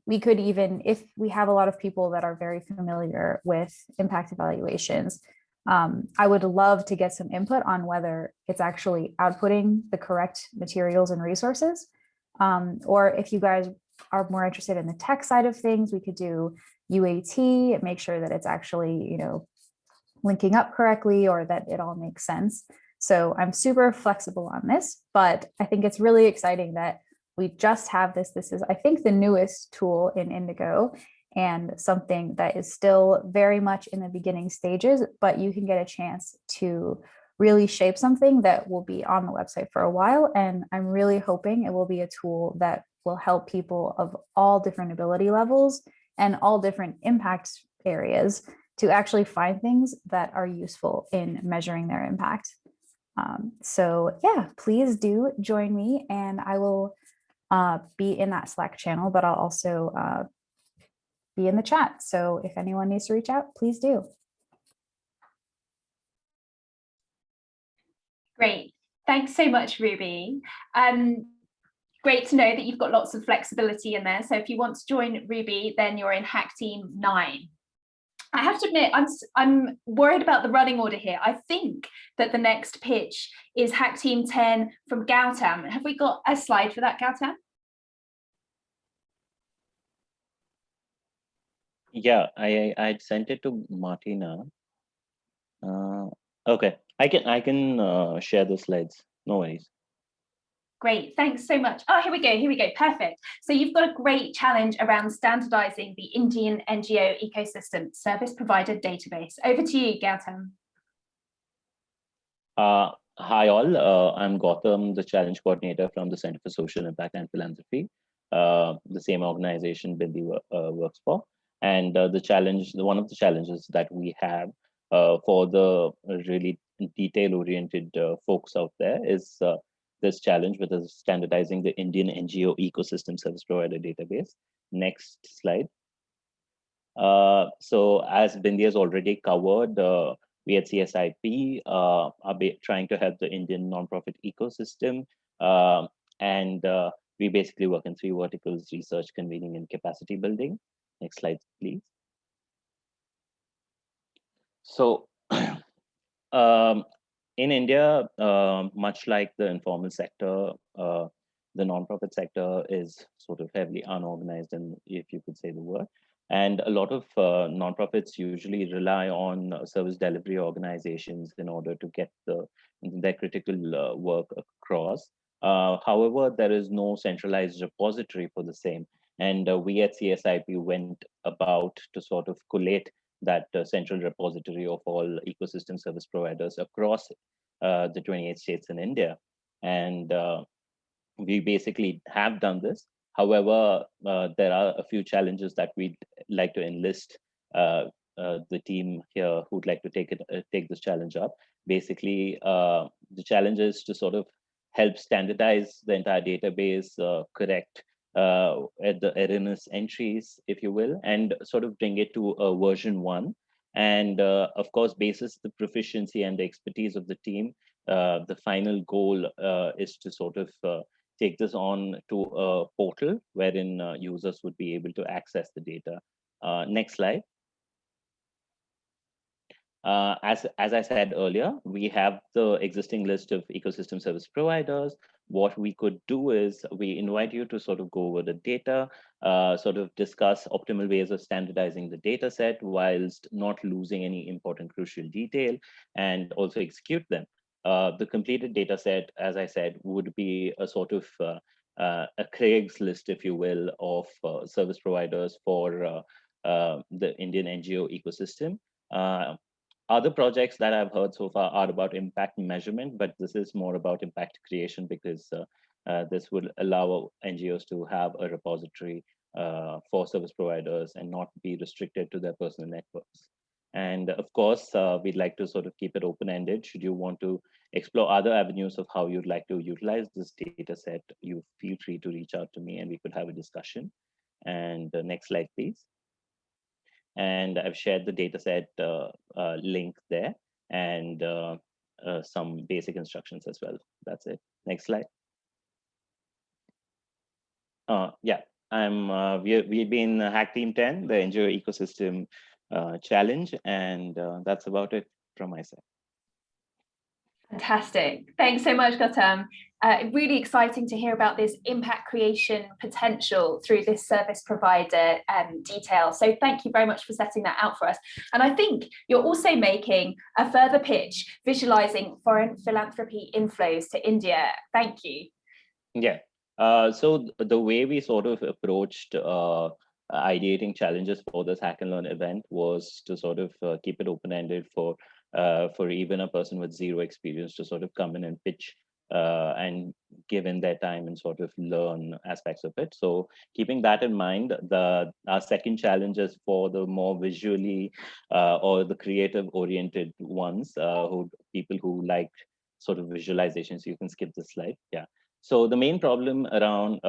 We could even, if we have a lot of people that are very familiar with impact evaluations, I would love to get some input on whether it's actually outputting the correct materials and resources. Or if you guys are more interested in the tech side of things, we could do UAT, make sure that it's actually, you know, linking up correctly or that it all makes sense. So I'm super flexible on this, but I think it's really exciting that we just have this. This is, I think, the newest tool in Indigo, and something that is still very much in the beginning stages, but you can get a chance to really shape something that will be on the website for a while. And I'm really hoping it will be a tool that will help people of all different ability levels and all different impact areas to actually find things that are useful in measuring their impact. So yeah, please do join me, and I will be in that Slack channel, but I'll also be in the chat. So if anyone needs to reach out, please do. Great. Thanks so much, Ruby. Great to know that you've got lots of flexibility in there. So if you want to join Ruby, then you're in Hack Team 9. I have to admit, I'm worried about the running order here. I think that the next pitch is Hack Team 10 from Gautam. Have we got a slide for that, Gautam? Yeah, I sent it to Martina. Okay, I can share the slides. No worries. Great, thanks so much. Oh, here we go, perfect. So you've got a great challenge around standardizing the Indian NGO ecosystem service provider database. Over to you, Gautam. Hi all, I'm Gautam, the challenge coordinator from the Center for Social Impact and Philanthropy, the same organization Bindi works for. And the challenge, one of the challenges that we have for the really detail-oriented folks out there is this challenge with standardizing the Indian NGO ecosystem service provider database. Next slide. So as Bindi has already covered, we at CSIP are trying to help the Indian nonprofit ecosystem. And we basically work in 3 verticals: research, convening, and capacity building. Next slide, please. So in India, much like the informal sector, the nonprofit sector is sort of heavily unorganized, and if you could say the word. And a lot of nonprofits usually rely on service delivery organizations in order to get their critical work across. However, there is no centralized repository for the same. And we at CSIP went about to sort of collate that central repository of all ecosystem service providers across the 28 states in India. And we basically have done this. However, there are a few challenges that we'd like to enlist the team here who'd like to take this challenge up. Basically, the challenge is to sort of help standardize the entire database, correct at the erroneous entries, if you will, and sort of bring it to a version 1. And of course, basis the proficiency and the expertise of the team, the final goal is to sort of take this on to a portal wherein users would be able to access the data. Next slide. As I said earlier, we have the existing list of ecosystem service providers. What we could do is we invite you to sort of go over the data, sort of discuss optimal ways of standardizing the data set whilst not losing any important crucial detail, and also execute them. The completed data set, as I said, would be a sort of a Craig's list, if you will, of service providers for the Indian NGO ecosystem. Other projects that I've heard so far are about impact measurement, but this is more about impact creation, because this would allow NGOs to have a repository for service providers and not be restricted to their personal networks. And of course, we'd like to sort of keep it open-ended. Should you want to explore other avenues of how you'd like to utilize this data set, you feel free to reach out to me and we could have a discussion. And next slide, please. And I've shared the dataset link there, and some basic instructions as well. That's it. Next slide. Yeah, we've been Hack Team 10, the NGO Ecosystem Challenge, and that's about it from my side. Fantastic. Thanks so much, Gautam. Really exciting to hear about this impact creation potential through this service provider detail. So thank you very much for setting that out for us. And I think you're also making a further pitch, visualizing foreign philanthropy inflows to India. Thank you. Yeah. So the way we sort of approached ideating challenges for this Hack and Learn event was to sort of keep it open-ended for even a person with zero experience to sort of come in and pitch and give in their time and sort of learn aspects of it. So keeping that in mind, our second challenge is for the more visually or the creative oriented ones, people who like sort of visualizations. You can skip this slide. Yeah. So the main problem around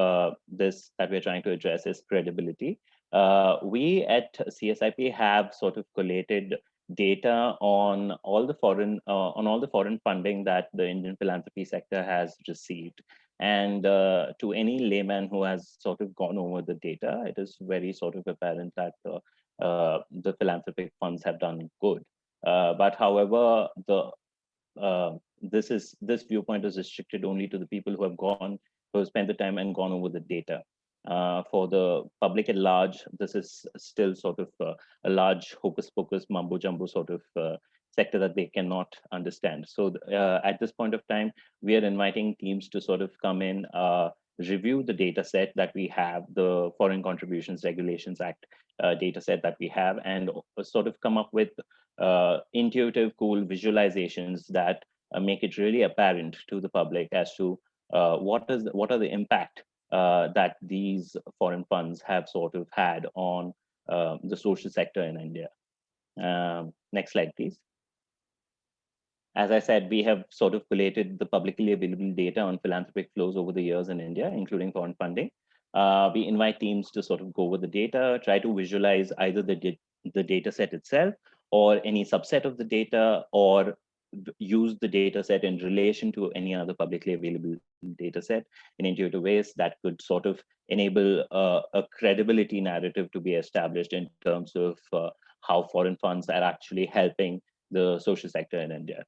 this that we're trying to address is credibility. We at CSIP have sort of collated data on all the foreign funding that the Indian philanthropy sector has received. And to any layman who has sort of gone over the data, it is very sort of apparent that the philanthropic funds have done good. But however, this viewpoint is restricted only to the people who have spent the time and gone over the data. For the public at large, this is still sort of a large hocus pocus mumbo jumbo sort of sector that they cannot understand. So at this point of time, we are inviting teams to sort of come in, review the data set that we have, the Foreign Contributions Regulations Act data set that we have, and sort of come up with intuitive, cool visualizations that make it really apparent to the public as to what are the impact that these foreign funds have sort of had on the social sector in India. Next slide, please. As I said, we have sort of collated the publicly available data on philanthropic flows over the years in India, including foreign funding. We invite teams to sort of go over the data, try to visualize either the data set itself or any subset of the data, or use the data set in relation to any other publicly available data set in intuitive ways that could sort of enable a credibility narrative to be established in terms of how foreign funds are actually helping the social sector in India.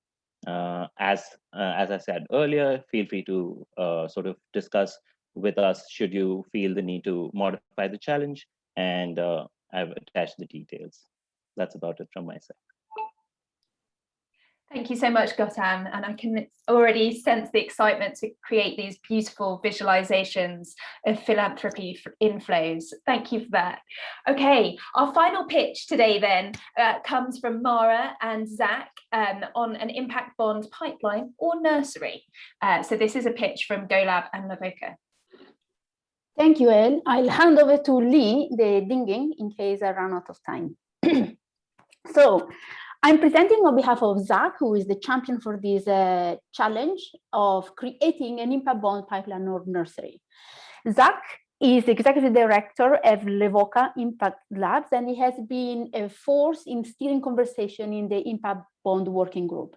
As I said earlier, feel free to sort of discuss with us should you feel the need to modify the challenge, and I've attached the details. That's about it from my side. Thank you so much, Gautam. And I can already sense the excitement to create these beautiful visualizations of philanthropy inflows. Thank you for that. Okay, our final pitch today then comes from Mara and Zach on an impact bond pipeline or nursery. So this is a pitch from GoLab and Navoka. Thank you, Elle. I'll hand over to Lee, the dinging, in case I run out of time. So I'm presenting on behalf of Zach, who is the champion for this challenge of creating an impact bond pipeline or nursery. Zach is executive director of Levoca Impact Labs, and he has been a force in steering conversation in the impact bond working group.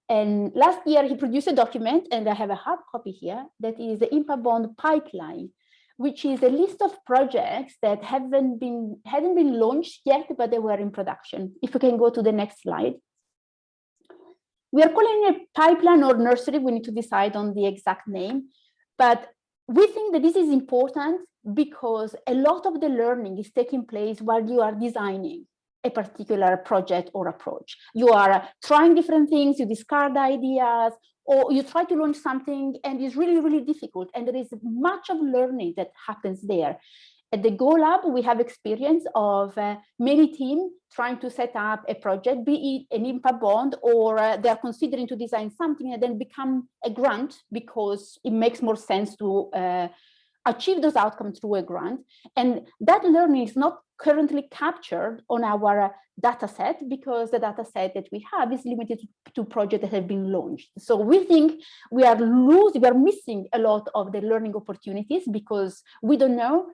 And last year he produced a document, and I have a hard copy here, that is the impact bond pipeline, which is a list of projects that hadn't been launched yet, but they were in production. If we can go to the next slide. We are calling it a pipeline or nursery. We need to decide on the exact name, but we think that this is important because a lot of the learning is taking place while you are designing a particular project or approach. You are trying different things, you discard ideas, or you try to launch something and it's really, really difficult. And there is much of learning that happens there. At the GoLab, we have experience of many teams trying to set up a project, be it an impact bond, or they're considering to design something and then become a grant because it makes more sense to achieve those outcomes through a grant. And that learning is not currently captured on our data set because the data set that we have is limited to projects that have been launched. So we think we are missing a lot of the learning opportunities because we don't know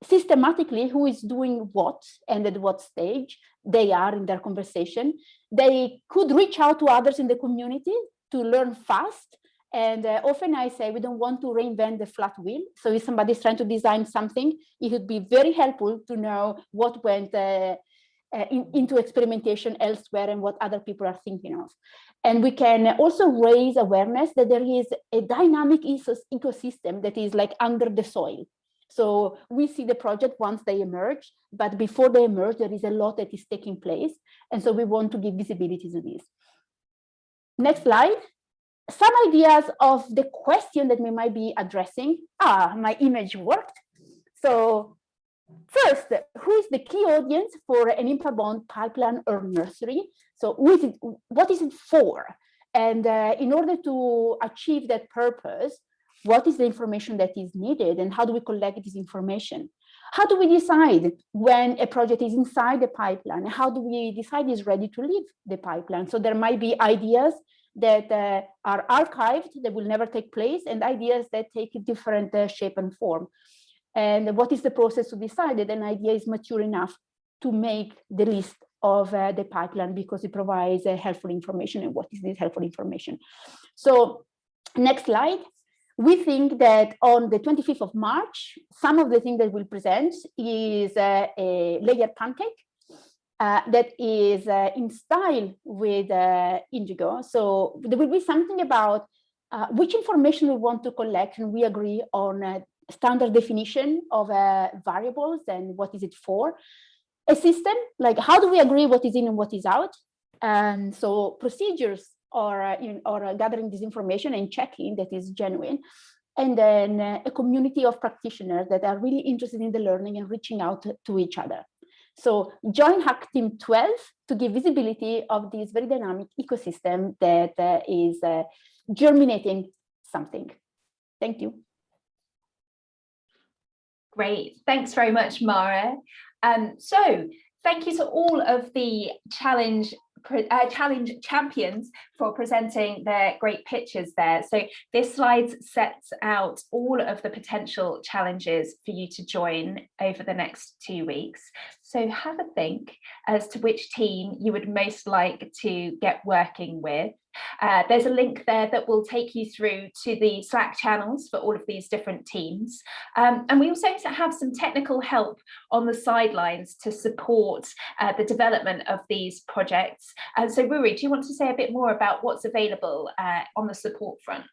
systematically who is doing what and at what stage they are in their conversation. They could reach out to others in the community to learn fast. And often I say we don't want to reinvent the flat wheel. So if somebody's trying to design something, it would be very helpful to know what went into experimentation elsewhere and what other people are thinking of. And we can also raise awareness that there is a dynamic ecosystem that is like under the soil. So we see the project once they emerge, but before they emerge, there is a lot that is taking place. And so we want to give visibility to this. Next slide. Some ideas of the question that we might be addressing. My image worked. So first, who is the key audience for an impact bond pipeline or nursery? So what is it for? And in order to achieve that purpose, what is the information that is needed and how do we collect this information? How do we decide when a project is inside the pipeline? How do we decide it's ready to leave the pipeline? So there might be ideas that are archived that will never take place and ideas that take a different shape and form. And what is the process to decide that an idea is mature enough to make the list of the pipeline because it provides helpful information, and what is this helpful information? So next slide. We think that on the 25th of March, some of the things that we'll present is a layered pancake that is in style with INDIGO. So there will be something about which information we want to collect, and we agree on a standard definition of variables and what is it for. A system, like how do we agree what is in and what is out? And so procedures or gathering this information and checking that is genuine. And then a community of practitioners that are really interested in the learning and reaching out to each other. So join ackteam 12 to give visibility of this very dynamic ecosystem that is germinating something. Thank you. Great, thanks very much, Mara. So thank you to all of the challenge champions for presenting their great pitches there. So this slide sets out all of the potential challenges for you to join over the next 2 weeks. So have a think as to which team you would most like to get working with. There's a link there that will take you through to the Slack channels for all of these different teams. And we also have some technical help on the sidelines to support the development of these projects. So Ruri, do you want to say a bit more about what's available on the support front?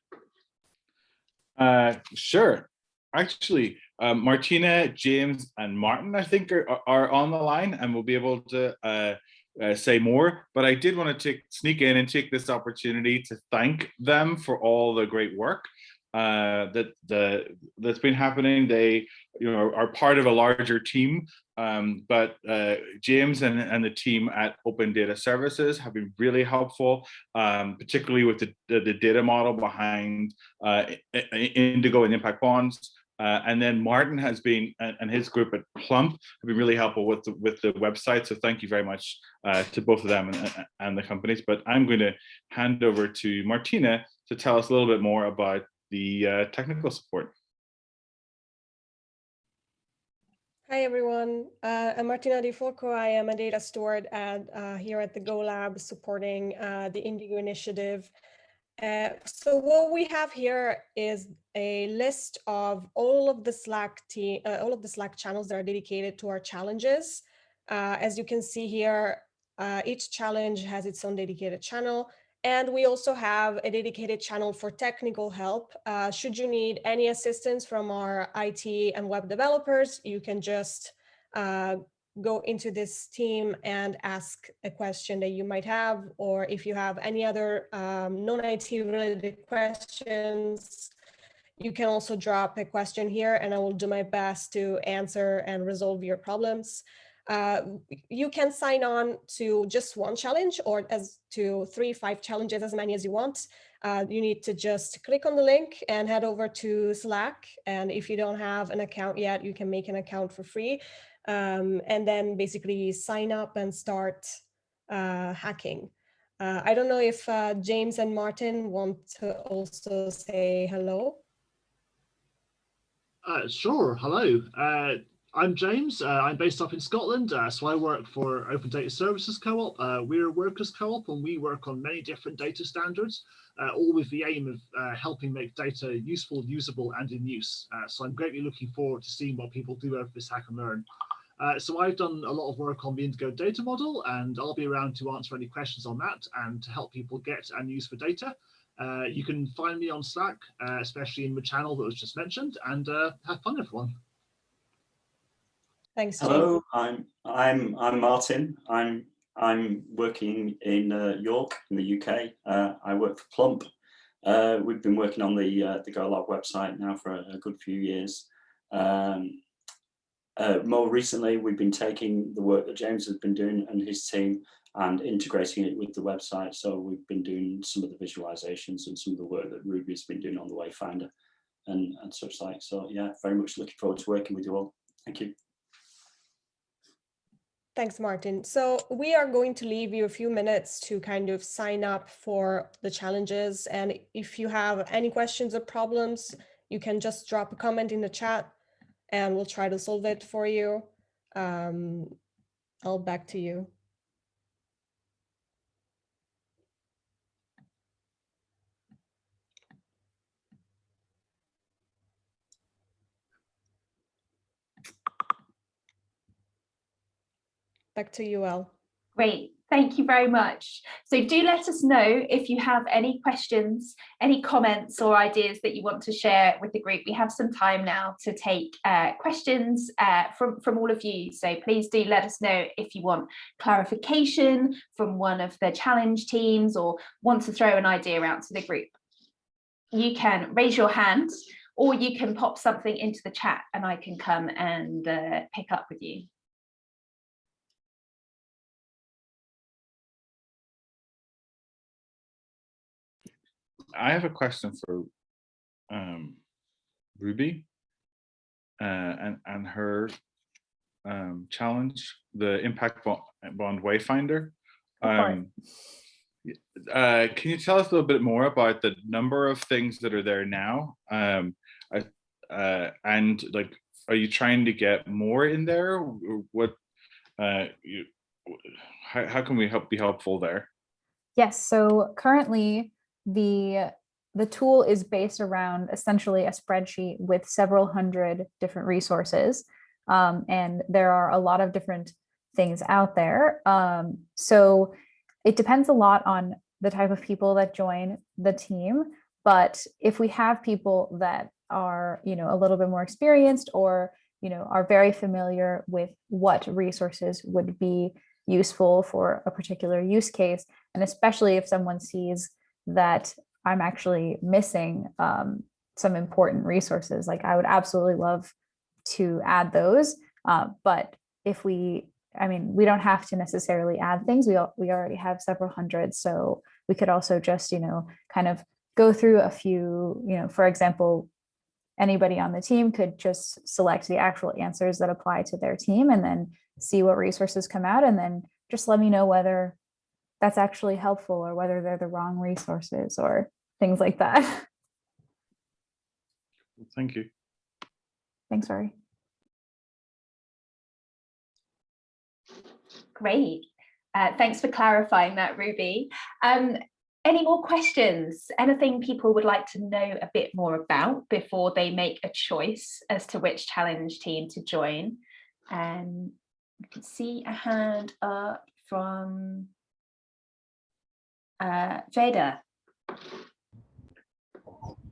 Sure. Actually, Martina, James, and Martin, I think, are on the line, and we'll be able to say more, but I did want to sneak in and take this opportunity to thank them for all the great work that's been happening. They, are part of a larger team, but James and the team at Open Data Services have been really helpful, particularly with the data model behind INDIGO and impact bonds. And then Martin has been, and his group at Plump have been really helpful with the website. So thank you very much to both of them and the companies. But I'm going to hand over to Martina to tell us a little bit more about the technical support. Hi everyone, I'm Martina Di Folco. I am a data steward here at the Go Lab supporting the INDIGO initiative. So what we have here is a list of all of the Slack channels that are dedicated to our challenges. As you can see here, each challenge has its own dedicated channel. And we also have a dedicated channel for technical help. Should you need any assistance from our IT and web developers, you can just go into this team and ask a question that you might have, or if you have any other non-IT related questions, you can also drop a question here and I will do my best to answer and resolve your problems. You can sign on to just one challenge or as to 3, 5 challenges, as many as you want. You need to just click on the link and head over to Slack. And if you don't have an account yet, you can make an account for free. And then basically sign up and start hacking. I don't know if James and Martin want to also say hello. Sure, hello. I'm James. I'm based up in Scotland, so I work for Open Data Services Co-op. We're a workers co-op and we work on many different data standards, all with the aim of helping make data useful, usable and in use. So I'm greatly looking forward to seeing what people do over this Hack and Learn. So I've done a lot of work on the INDIGO data model and I'll be around to answer any questions on that and to help people get and use the data. You can find me on Slack, especially in the channel that was just mentioned, and have fun, everyone. Thanks, James. Hello, I'm Martin. I'm working in York in the UK. I work for Plump. We've been working on the Go Lab website now for a good few years. More recently, we've been taking the work that James has been doing and his team and integrating it with the website. So we've been doing some of the visualizations and some of the work that Ruby's been doing on the Wayfinder and such like. So yeah, very much looking forward to working with you all. Thank you. Thanks, Martin. So we are going to leave you a few minutes to kind of sign up for the challenges. And if you have any questions or problems, you can just drop a comment in the chat and we'll try to solve it for you. I'll back to you. Back to you, Elle. Great, thank you very much. So do let us know if you have any questions, any comments or ideas that you want to share with the group. We have some time now to take questions from all of you. So please do let us know if you want clarification from one of the challenge teams or want to throw an idea out to the group. You can raise your hand or you can pop something into the chat and I can come and pick up with you. I have a question for Ruby and her challenge, the impact bond Wayfinder. Can you tell us a little bit more about the number of things that are there now? And like, are you trying to get more in there? Or what? How can we be helpful there? Yes. So currently, the tool is based around essentially a spreadsheet with several hundred different resources. And there are a lot of different things out there. So it depends a lot on the type of people that join the team. But if we have people that are, a little bit more experienced or, are very familiar with what resources would be useful for a particular use case. And especially if someone sees that I'm actually missing some important resources, like I would absolutely love to add those. But if we don't have to necessarily add things. We already have several hundred. So we could also just, kind of go through a few, for example, anybody on the team could just select the actual answers that apply to their team and then see what resources come out, and then just let me know whether that's actually helpful or whether they're the wrong resources or things like that. Thank you. Thanks, Rory. Great. Thanks for clarifying that, Ruby. Any more questions? Anything people would like to know a bit more about before they make a choice as to which challenge team to join? You can see a hand up from Veda.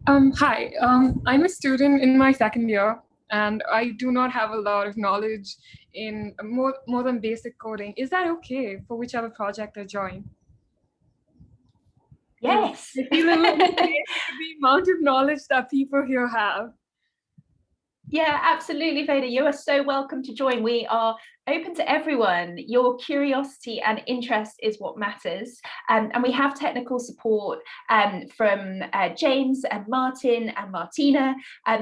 Hi, I'm a student in my second year, and I do not have a lot of knowledge in more than basic coding. Is that okay for whichever project I join? Yes. I feel a little bit the amount of knowledge that people here have. Yeah, absolutely, Veda. You are so welcome to join. We are open to everyone. Your curiosity and interest is what matters. And we have technical support from James and Martin and Martina.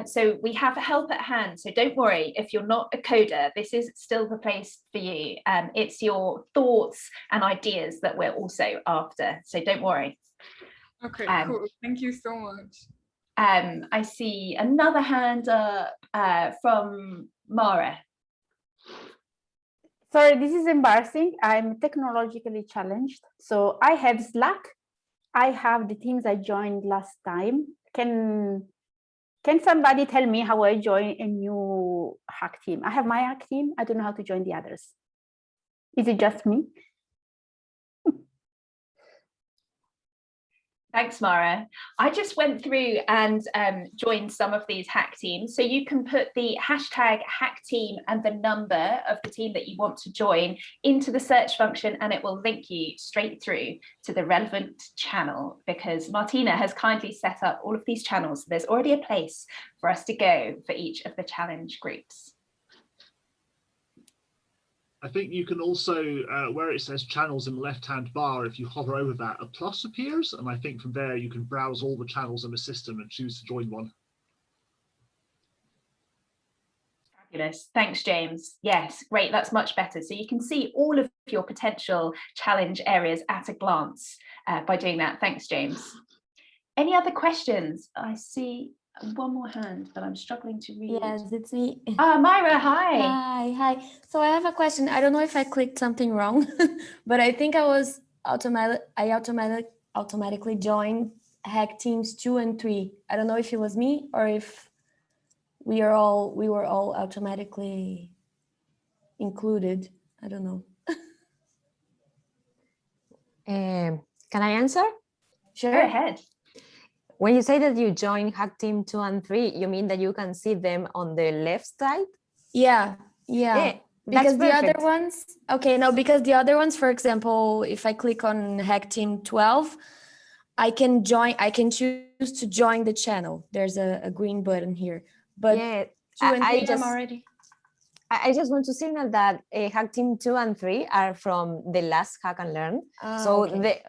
So we have help at hand. So don't worry if you're not a coder, this is still the place for you. It's your thoughts and ideas that we're also after. So don't worry. Okay, cool. Thank you so much. I see another hand up from Mara. Sorry, this is embarrassing. I'm technologically challenged. So I have Slack. I have the teams I joined last time. Can somebody tell me how I join a new hack team? I have my hack team. I don't know how to join the others. Is it just me? Thanks, Mara. I just went through and joined some of these hack teams. So you can put the hashtag hack team and the number of the team that you want to join into the search function, and it will link you straight through to the relevant channel, because Martina has kindly set up all of these channels. So there's already a place for us to go for each of the challenge groups. I think you can also, where it says channels in the left-hand bar, if you hover over that, a plus appears. And I think from there, you can browse all the channels in the system and choose to join one. Fabulous. Thanks, James. Yes, great. That's much better. So you can see all of your potential challenge areas at a glance by doing that. Thanks, James. Any other questions? I see one more hand, but I'm struggling to read. Yes, it's me. Myra, hi. Hi. So I have a question. I don't know if I clicked something wrong, but I think I automatically joined hack teams 2 and 3. I don't know if it was me or if we were all automatically included. I don't know. Can I answer? Sure. Go ahead. When you say that you join hack team 2 and 3, you mean that you can see them on the left side? Yeah. Because the other ones, because the other ones, for example, if I click on hack team 12, I can choose to join the channel. There's a green button here. But yeah, 2 and 3 I'm already. I just want to signal that hack team 2 and 3 are from the last Hack and Learn.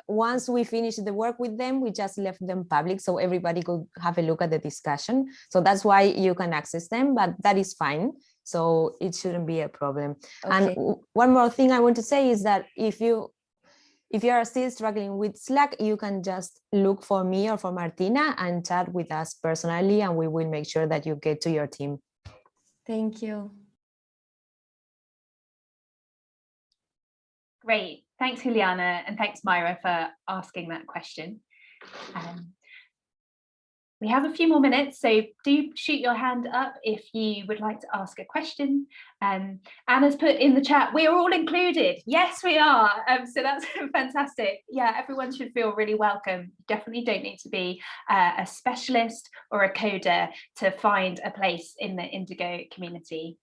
Once we finish the work with them, we just left them public so everybody could have a look at the discussion. So that's why you can access them, but that is fine. So it shouldn't be a problem. Okay. And one more thing I want to say is that if you are still struggling with Slack, you can just look for me or for Martina and chat with us personally, and we will make sure that you get to your team. Thank you. Great. Thanks, Juliana, and thanks, Myra, for asking that question. We have a few more minutes, so do shoot your hand up if you would like to ask a question. Anna's put in the chat, we are all included. Yes, we are. So that's fantastic. Yeah, everyone should feel really welcome. You definitely don't need to be a specialist or a coder to find a place in the Indigo community.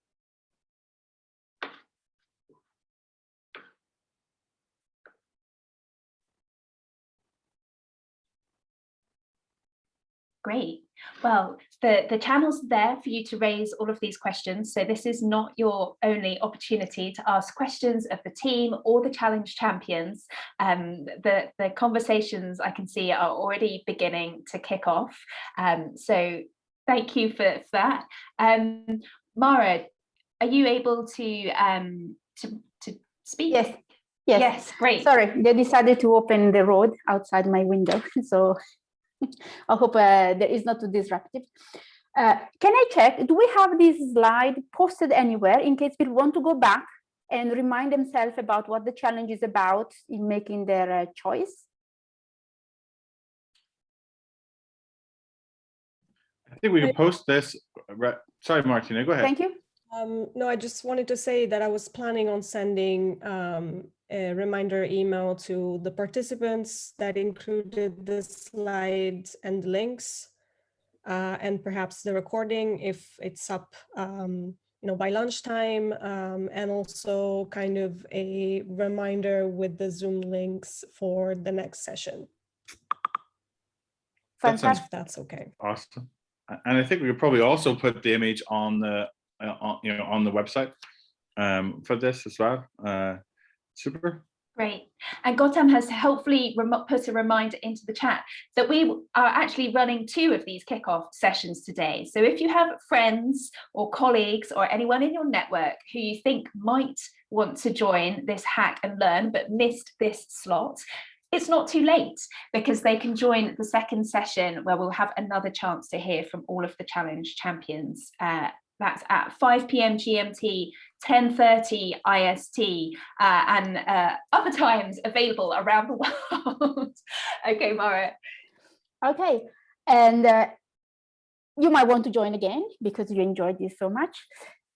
Great. Well, the channel's there for you to raise all of these questions. So this is not your only opportunity to ask questions of the team or the challenge champions. The conversations I can see are already beginning to kick off. So thank you for that. Mara, are you able to speak? Yes. Yes, great. Sorry, they decided to open the road outside my window, so I hope that is not too disruptive. Can I check, do we have this slide posted anywhere in case people want to go back and remind themselves about what the challenge is about in making their choice? I think we can post this. Sorry, Martina, go ahead. Thank you. No, I just wanted to say that I was planning on sending a reminder email to the participants that included the slides and links, and perhaps the recording if it's up, by lunchtime, and also kind of a reminder with the Zoom links for the next session. Fantastic. If that's okay. Awesome. And I think we could probably also put the image on the on the website for this as well. Super. Great. And Gautam has helpfully put a reminder into the chat that we are actually running 2 of these kickoff sessions today. So if you have friends or colleagues or anyone in your network who you think might want to join this hack and learn but missed this slot, it's not too late, because they can join the second session where we'll have another chance to hear from all of the challenge champions. That's at 5 p.m. GMT, 10:30 IST, and other times available around the world. Okay, Mara. Okay, and you might want to join again because you enjoyed this so much.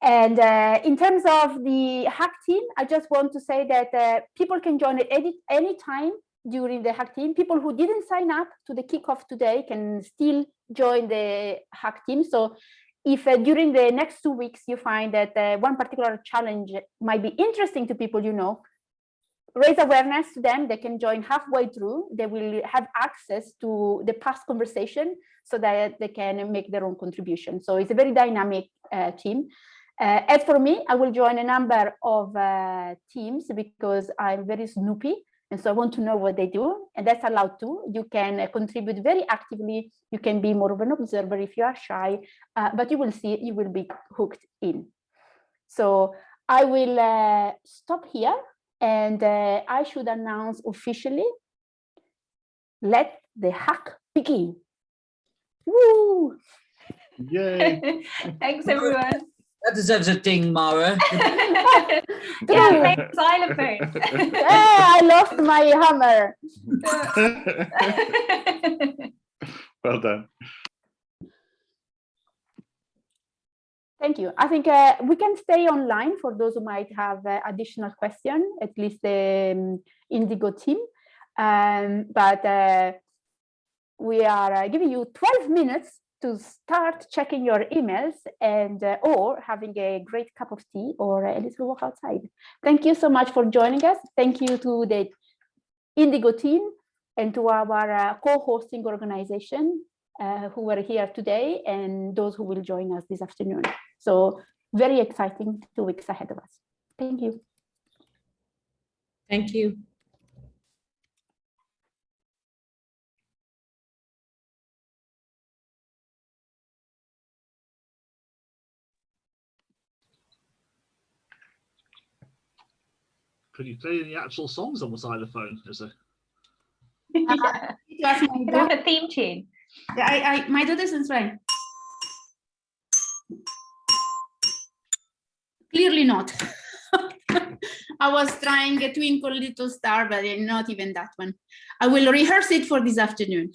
And in terms of the hack team, I just want to say that people can join at any time during the hack team. People who didn't sign up to the kickoff today can still join the hack team. So if during the next 2 weeks you find that one particular challenge might be interesting to people raise awareness to them. They can join halfway through. They will have access to the past conversation so that they can make their own contribution. So it's a very dynamic team. As for me, I will join a number of teams because I'm very snoopy. And so I want to know what they do, and that's allowed too. You can contribute very actively. You can be more of an observer if you are shy, but you will see, you will be hooked in. So I will stop here, and I should announce officially, let the hack begin. Woo! Yay! Thanks, everyone. That deserves a ding, Mara. Yeah, xylophone. I lost my hammer. Well done. Thank you. I think we can stay online for those who might have additional questions, at least the INDIGO team. But we are giving you 12 minutes to start checking your emails and or having a great cup of tea or a little walk outside. Thank you so much for joining us. Thank you to the INDIGO team and to our co-hosting organization who were here today and those who will join us this afternoon. So very exciting 2 weeks ahead of us. Thank you. Thank you. Could you play the actual songs on the xylophone? Yeah. You can have a theme tune. My daughter is right. Clearly not. I was trying a Twinkle Little Star, but not even that one. I will rehearse it for this afternoon.